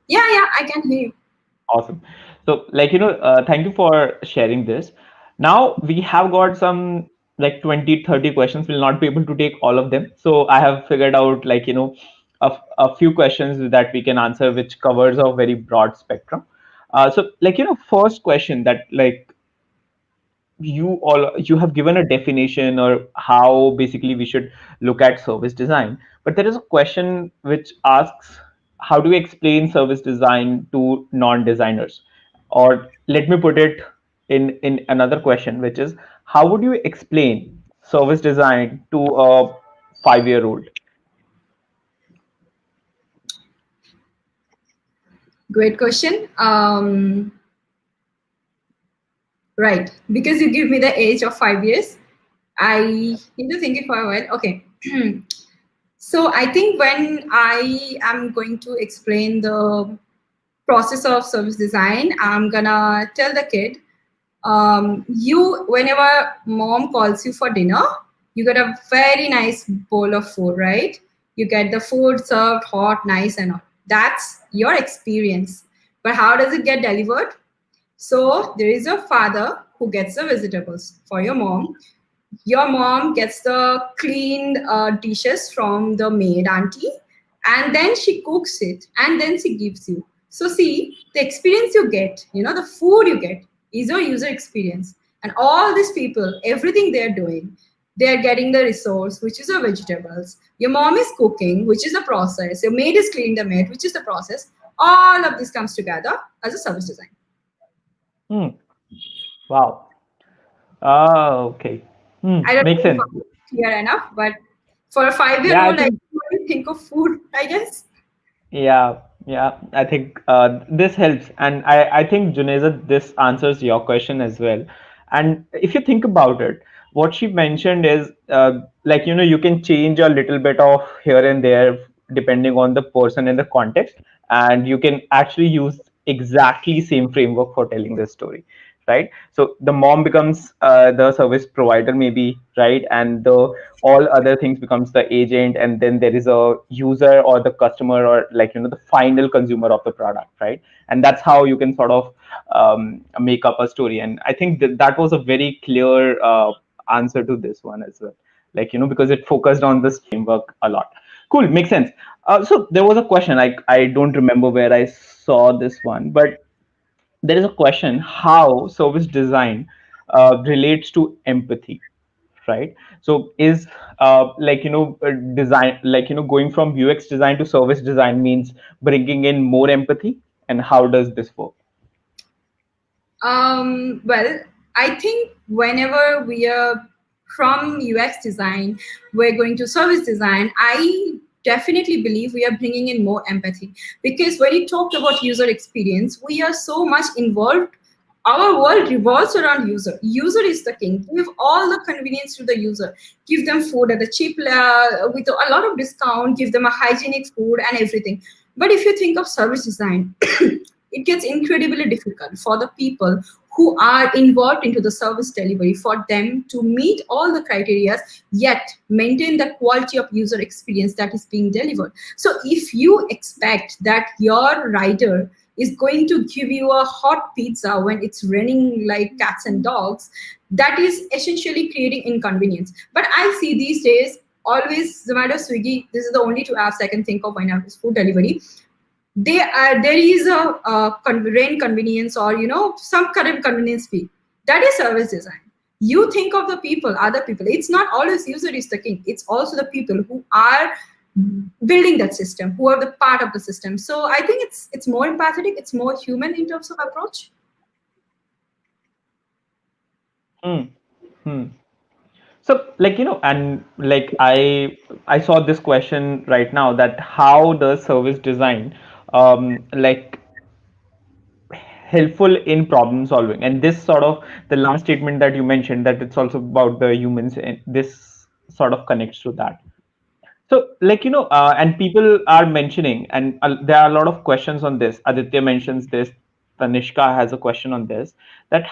Yeah, I can hear you. Awesome. So, like, thank you for sharing this. Now we have got some like 20, 30 questions. We'll not be able to take all of them. So I have figured out like, a few questions that we can answer, which covers a very broad spectrum. So like, first question that like you have given a definition or how basically we should look at service design, but there is a question which asks, how do you explain service design to non-designers? Or let me put it in another question, which is, how would you explain service design to a 5-year-old? Great question. Right, because you give me the age of 5 years, I need to think it for a while. Okay. So I think when I am going to explain the process of service design, I'm gonna tell the kid, whenever mom calls you for dinner, you get a very nice bowl of food, right? You get the food served hot, nice, and all. That's your experience. But how does it get delivered? So there is a father who gets the vegetables for your mom. Your mom gets the cleaned dishes from the maid auntie, and then she cooks it, and then she gives you. So see, the experience you get, the food you get is your user experience. And all these people, everything they're doing, they're getting the resource, which is your vegetables. Your mom is cooking, which is the process. Your maid is cleaning the maid, which is the process. All of this comes together as a service design. Hmm. Wow. Ah, okay. I don't Makes know if sense. I'm clear enough, but for a 5 year Yeah, I old, I think. really think of food, I guess. Yeah, yeah. I think this helps, and I think Juneza, this answers your question as well. And if you think about it, what she mentioned is like you can change a little bit of here and there depending on the person and the context, and you can actually use exactly same framework for telling the story, right? So the mom becomes the service provider maybe, right? And the all other things becomes the agent, and then there is a user or the customer or like the final consumer of the product, right? And that's how you can sort of make up a story. And I think that was a very clear answer to this one as well, like because it focused on this framework a lot. Cool, makes sense. So there was a question, I don't remember where I saw this one, but there is a question how service design relates to empathy, right? So is design, like going from UX design to service design means bringing in more empathy, and how does this work? Well, I think whenever we are from UX design, we're going to service design. I definitely believe we are bringing in more empathy, because when you talked about user experience, we are so much involved. Our world revolves around user. User is the king. Give all the convenience to the user. Give them food at a cheap, with a lot of discount. Give them a hygienic food and everything. But if you think of service design, it gets incredibly difficult for the people who are involved into the service delivery, for them to meet all the criteria yet maintain the quality of user experience that is being delivered. So if you expect that your rider is going to give you a hot pizza when it's raining like cats and dogs, that is essentially creating inconvenience. But I see these days, always Zomato, Swiggy, this is the only two apps I can think of when I have food delivery. There is a rain convenience, or some kind of convenience fee. That is service design. You think of the people, other people. It's not always user is the king. It's also the people who are building that system, who are the part of the system. So I think it's more empathetic, it's more human in terms of approach. Hmm. Hmm. So like and like I saw this question right now, that how does service design like helpful in problem solving, and this sort of the last statement that you mentioned, that it's also about the humans, and this sort of connects to that. So like and people are mentioning, and there are a lot of questions on this. Aditya mentions this, Tanishka has a question on this, that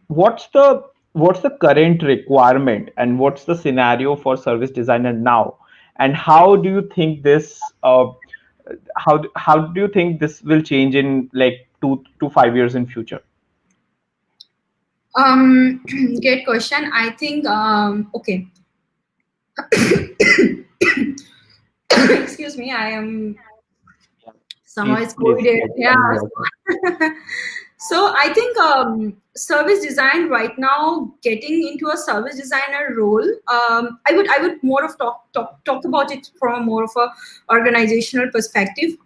what's the current requirement and what's the scenario for service designer now, and how do you think this how do you think this will change in like 2 to 5 years in future? Great question. I think okay. Excuse me, I am somehow Please, it's please COVID. get Yeah. some water. So I think service design right now, getting into a service designer role, I would more of talk about it from more of a organizational perspective.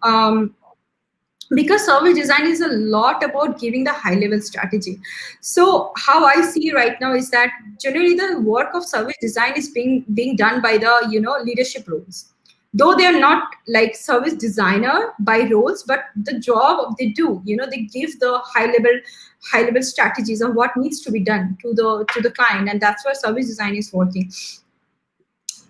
Because service design is a lot about giving the high level strategy. So how I see right now is that generally the work of service design is being done by the leadership roles, though they are not like service designer by roles, but the job they do, they give the high level strategies of what needs to be done to the client, and that's where service design is working.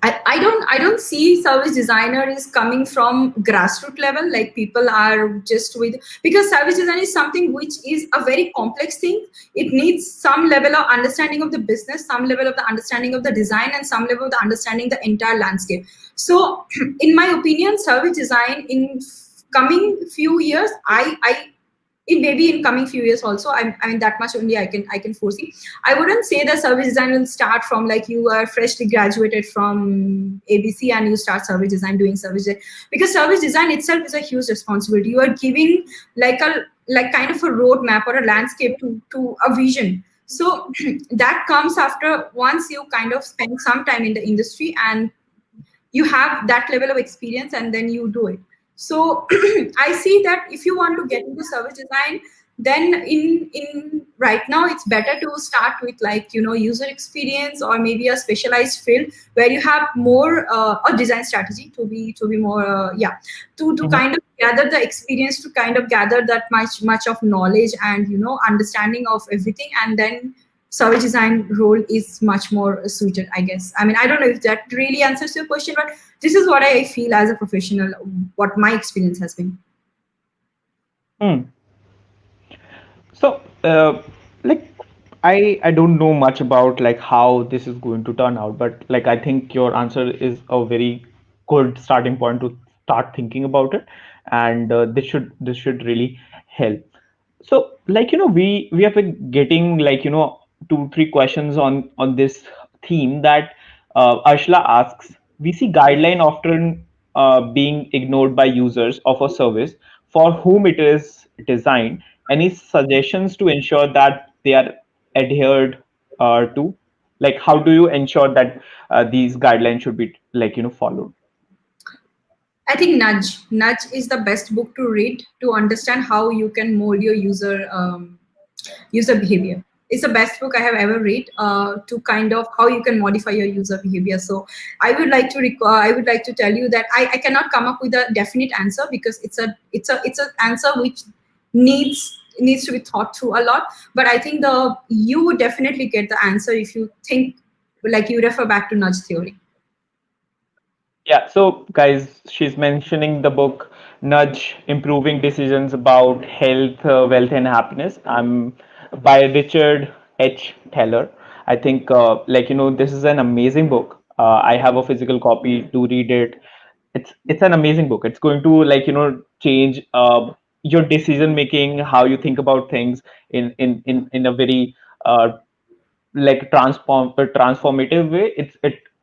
I don't see service designer is coming from grassroots level, like people are just with, because service design is something which is a very complex thing. It needs some level of understanding of the business, some level of the understanding of the design, and some level of the understanding the entire landscape. So in my opinion, service design in coming few years, I it may be in coming few years also. I mean that much only I can foresee. I wouldn't say that service design will start from like you are freshly graduated from ABC and you start service design doing service design, because service design itself is a huge responsibility. You are giving like a like kind of a roadmap or a landscape to a vision. So that comes after once you kind of spend some time in the industry and you have that level of experience and then you do it. So I see that if you want to get into service design, then in right now it's better to start with like user experience or maybe a specialized field where you have more a design strategy to be more to Mhm. kind of gather the experience, to kind of gather that much of knowledge and understanding of everything, and then service design role is much more suited, I guess. I mean, I don't know if that really answers your question, but this is what I feel as a professional, what my experience has been. Hmm. So, like, I don't know much about like how this is going to turn out, but like I think your answer is a very good starting point to start thinking about it, and this should really help. So, like we have been getting like 2 3 questions on this theme that Arshla asks. We see guideline often being ignored by users of a service for whom it is designed. Any suggestions to ensure that they are adhered to? Like, how do you ensure that these guidelines should be like followed? I think Nudge is the best book to read to understand how you can mold your user behavior. It's the best book I have ever read to kind of how you can modify your user behavior. So I would like to tell you that I cannot come up with a definite answer because it's a answer which needs to be thought through a lot. But I think the you would definitely get the answer if you think like you refer back to nudge theory. Yeah, so guys, she's mentioning the book Nudge Improving Decisions About Health, Wealth, and Happiness. By Richard H. Taylor. I think, this is an amazing book. I have a physical copy to read it. It's an amazing book. It's going to change your decision making, how you think about things in a very like transformative way.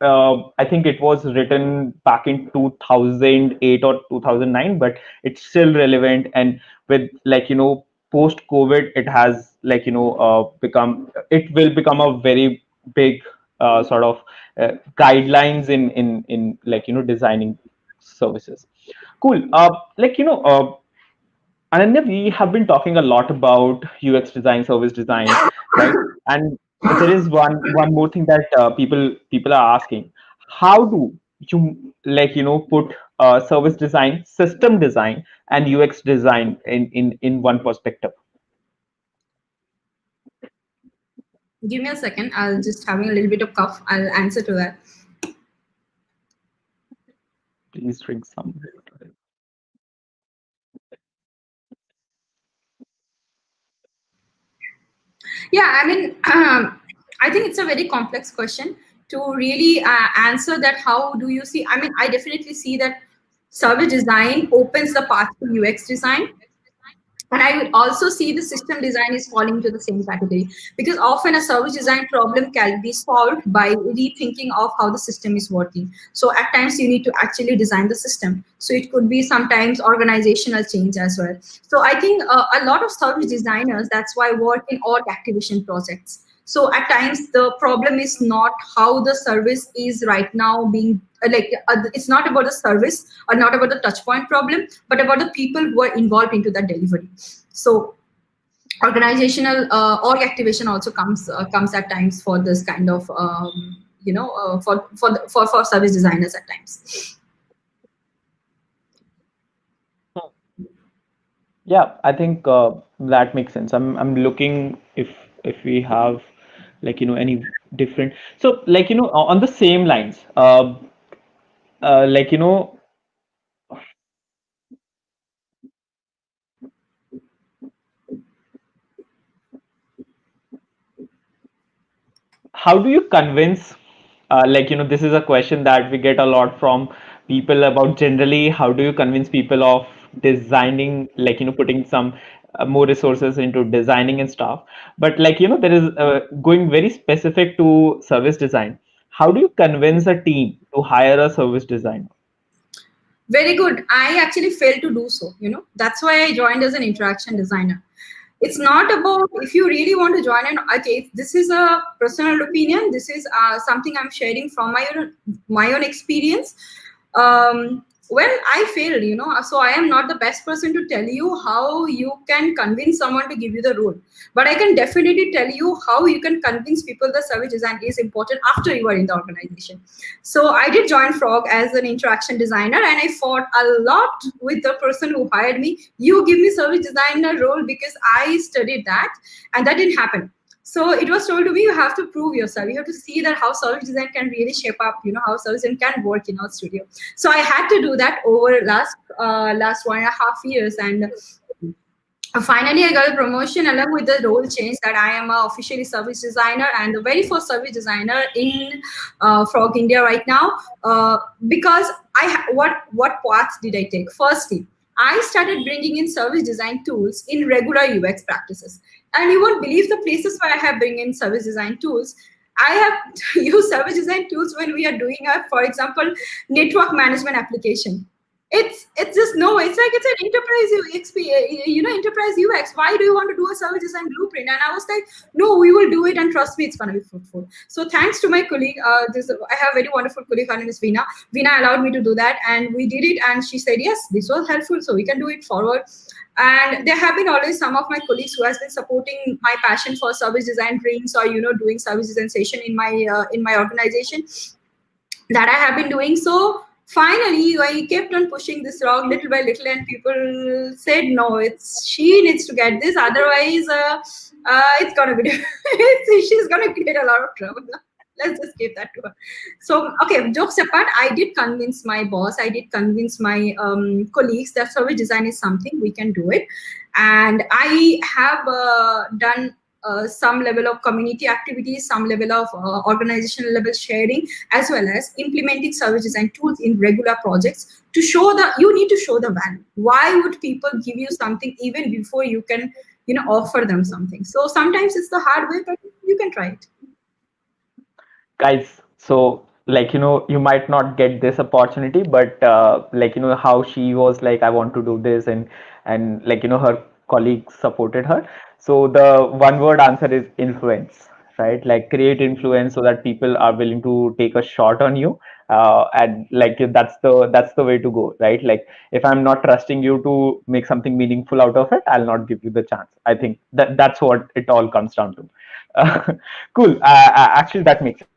I think it was written back in 2008 or 2009, but it's still relevant. And with post COVID, it has become it will become a very big sort of guidelines in designing services. Cool. Ananya, we have been talking a lot about UX design, service design, right? And there is one more thing that people are asking: how do you put service design, system design, and UX design in one perspective? Give me a second. I'll just having a little bit of cough. I'll answer to that. Please drink some water. Yeah, I mean, I think it's a very complex question to really answer that. How do you see? I mean, I definitely see that service design opens the path to UX design, and I would also see the system design is falling into the same category, because often a service design problem can be solved by rethinking of how the system is working. So at times you need to actually design the system. So it could be sometimes organizational change as well. So I think a lot of service designers, that's why work in org activation projects. So at times the problem is not how the service is right now being it's not about the service or not about the touch point problem, but about the people who are involved into that delivery. So organizational org activation also comes at times for this kind of for service designers at times. Yeah, I think that makes sense. I'm looking if we have any different. So on the same lines, like how do you convince this is a question that we get a lot from people about generally. How do you convince people of designing, like putting some more resources into designing and stuff. But there is going very specific to service design. How do you convince a team to hire a service designer? Very good. I actually failed to do so. That's why I joined as an interaction designer. It's not about if you really want to join an okay. This is a personal opinion. This is something I'm sharing from my own experience. Well, I failed, so I am not the best person to tell you how you can convince someone to give you the role. But I can definitely tell you how you can convince people the service design is important after you are in the organization. So I did join Frog as an interaction designer, and I fought a lot with the person who hired me. You give me service designer role because I studied that, and that didn't happen. So it was told to me, you have to prove yourself. You have to see that how service design can really shape up, how service design can work in our studio. So I had to do that over last 1.5 years, and finally I got a promotion along with the role change that I am a officially service designer and the very first service designer in Frog India right now. Because what paths did I take? Firstly, I started bringing in service design tools in regular UX practices, and you won't believe the places where I have bring in service design tools. I have used service design tools when we are doing for example, network management application. It's just no, it's like it's an enterprise UX, enterprise UX. Why do you want to do a service design blueprint? And I was like, no, we will do it, and trust me, it's gonna be fruitful. So thanks to my colleague, I have a very wonderful colleague. Her name is Veena. Veena allowed me to do that, and we did it. And she said, yes, this was helpful, so we can do it forward. And there have been always some of my colleagues who has been supporting my passion for service design drinks, or doing service design session in my organization that I have been doing. So finally, I kept on pushing this rock little by little, and people said, "No, it's she needs to get this. Otherwise, it's gonna be she's gonna create a lot of trouble." Let's just give that to her. So, okay, jokes apart, I did convince my boss, I did convince my colleagues that service design is something we can do it, and I have done some level of community activities, some level of organizational level sharing, as well as implementing service design tools in regular projects to show you need to show the value. Why would people give you something even before you can, offer them something? So sometimes it's the hard way, but you can try it. Guys, so you might not get this opportunity, but how she was like, I want to do this, and her colleagues supported her. So the one word answer is influence, right? Like create influence so that people are willing to take a shot on you. And that's the way to go, right? Like if I'm not trusting you to make something meaningful out of it, I'll not give you the chance. I think that's what it all comes down to. Cool. Actually, that makes sense.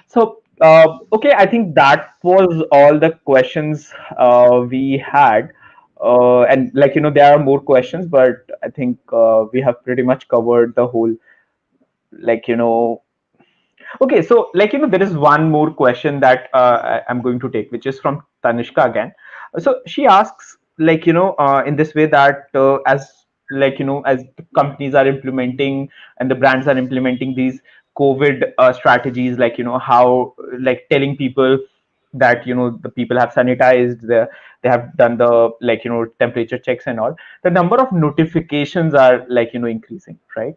So, okay, I think that was all the questions we had. And there are more questions, but I think we have pretty much covered the whole, like, you know, Okay, so there is one more question that I'm going to take, which is from Tanishka again. So she asks, in this way that as the companies are implementing and the brands are implementing these COVID strategies, how telling people that the people have sanitized, they have done the temperature checks and all. The number of notifications are increasing, right?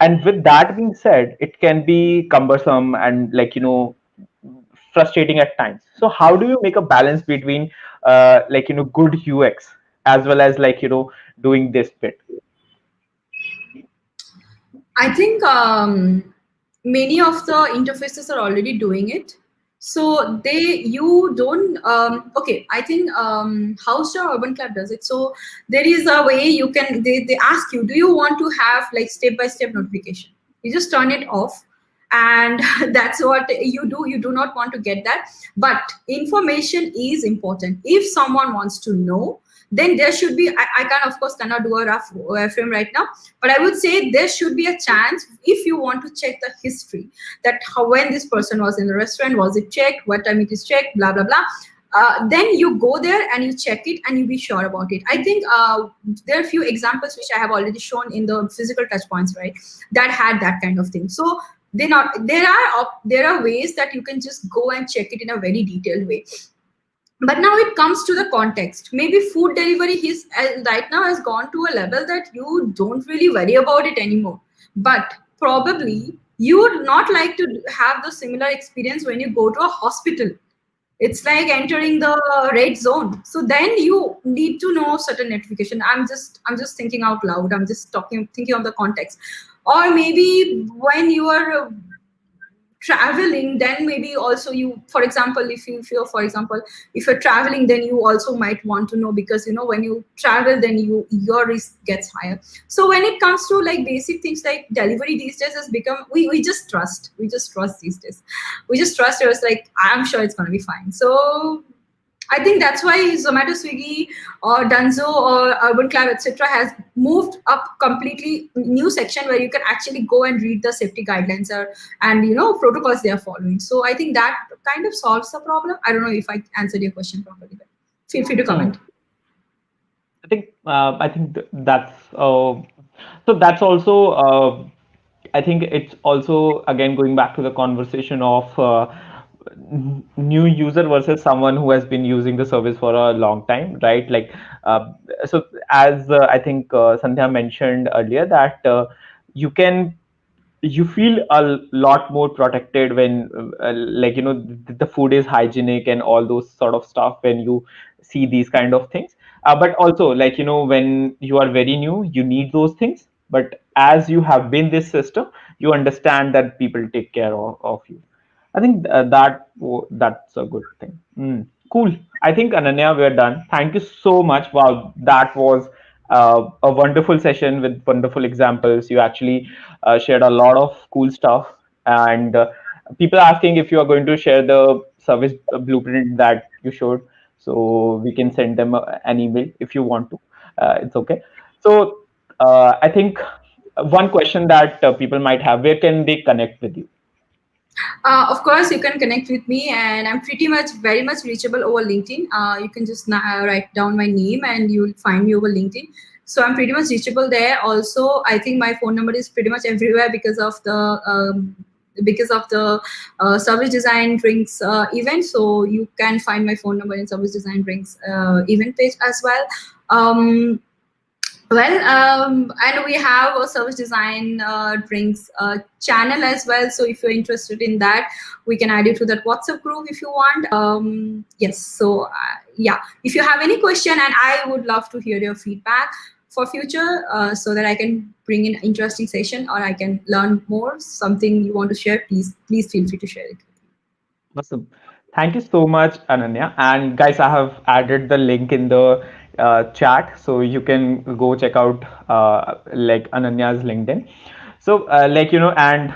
And with that being said, it can be cumbersome and frustrating at times. So how do you make a balance between good UX as well as doing this bit? I think many of the interfaces are already doing it. So you don't, okay, I think House or Urban Club does it. So there is a way you can, they ask you, do you want to have like step-by-step notification? You just turn it off, and that's what you do. You do not want to get that. But information is important. If someone wants to know, then there should be, I can of course cannot do a rough frame right now, but I would say there should be a chance, if you want to check the history, that when this person was in the restaurant, was it checked, what time it is checked, blah blah blah. Then you go there and you check it and you be sure about it. I think there are a few examples which I have already shown in the physical touch points, right, that had that kind of thing. So there are ways that you can just go and check it in a very detailed way. But now it comes to the context. Maybe food delivery is right now has gone to a level that you don't really worry about it anymore. But probably you would not like to have the similar experience when you go to a hospital. It's like entering the red zone. So then you need to know certain notification. I'm just thinking out loud. I'm just talking thinking of the context. Or maybe when you are traveling, then maybe also you, for example, if you're for example if you're traveling, then you also might want to know, because when you travel, then your risk gets higher. So when it comes to like basic things like delivery these days has become, we just trust these days. We just trust it was like, I'm sure it's going to be fine. So I think that's why Zomato, Swiggy, or Dunzo, or Urban Club, etc., has moved up completely new section where you can actually go and read the safety guidelines and protocols they are following. So I think that kind of solves the problem. I don't know if I answered your question properly, but feel free to Hmm. comment. That's so that's also I think it's also again going back to the conversation of new user versus someone who has been using the service for a long time, right? Like, uh, so as I think Sandhya mentioned earlier, that you can you feel a lot more protected when like the food is hygienic and all those sort of stuff when you see these kind of things, but also like when you are very new you need those things, but as you have been this system you understand that people take care of you. I think that's a good thing. Cool. I think Ananya, we're done. Thank you so much. Wow, that was a wonderful session with wonderful examples. You actually shared a lot of cool stuff, and people are asking if you are going to share the service blueprint that you showed, so we can send them an email if you want to. It's okay. So I think one question that people might have: where can they connect with you? Of course, you can connect with me, and I'm pretty much very much reachable over LinkedIn. You can just write down my name, and you'll find me over LinkedIn. So I'm pretty much reachable there. Also, I think my phone number is pretty much everywhere because of the service design drinks event. So you can find my phone number in service design drinks event page as well. Um, and we have a service design drinks channel as well. So if you're interested in that, we can add you to that WhatsApp group if you want. Yes. So yeah, if you have any question, and I would love to hear your feedback for future, so that I can bring in interesting session or I can learn more. Something you want to share, please feel free to share it. Awesome. Thank you so much, Ananya. And guys, I have added the link in the chat, so you can go check out like Ananya's LinkedIn. So, and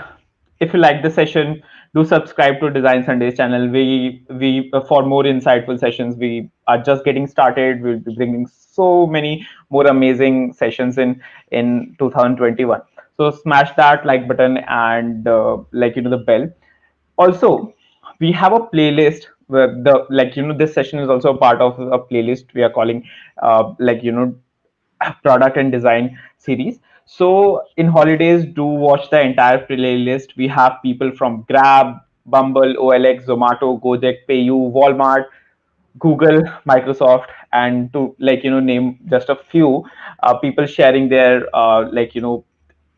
if you like the session, do subscribe to Design Sundays channel. We for more insightful sessions. We are just getting started. We'll be bringing so many more amazing sessions in 2021. So smash that like button and the bell. Also, we have a playlist where the this session is also a part of a playlist we are calling product and design series. So in holidays, do watch the entire playlist. We have people from Grab, Bumble, OLX, Zomato, Gojek, Payu, Walmart, Google, Microsoft, and to name just a few people sharing their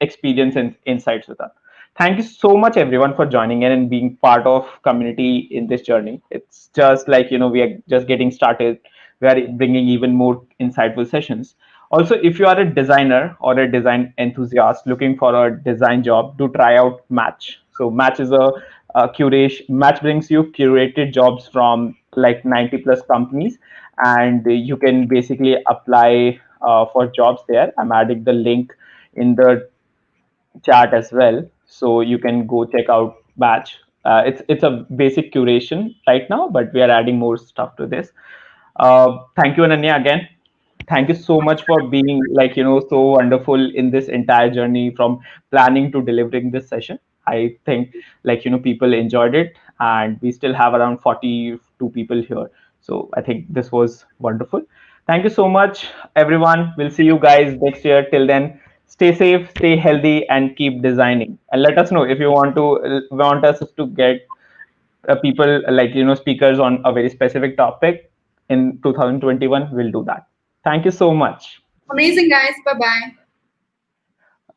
experience and insights with us. Thank you so much everyone for joining in and being part of community in this journey. It's just we are just getting started. We are bringing even more insightful sessions. Also, if you are a designer or a design enthusiast looking for a design job, do try out Match. So Match is a curation. Match brings you curated jobs from like 90 plus companies, and you can basically apply for jobs there. I'm adding the link in the chat as well, so you can go check out Batch. It's a basic curation right now, but we are adding more stuff to this. Thank you, Ananya, again. Thank you so much for being so wonderful in this entire journey from planning to delivering this session. I think people enjoyed it, and we still have around 42 people here. So I think this was wonderful. Thank you so much, everyone. We'll see you guys next year. Till then, stay safe, stay healthy, and keep designing. And let us know if you want us to get people speakers on a very specific topic. in 2021, we'll do that. Thank you so much. Amazing, guys. Bye bye.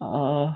Uh,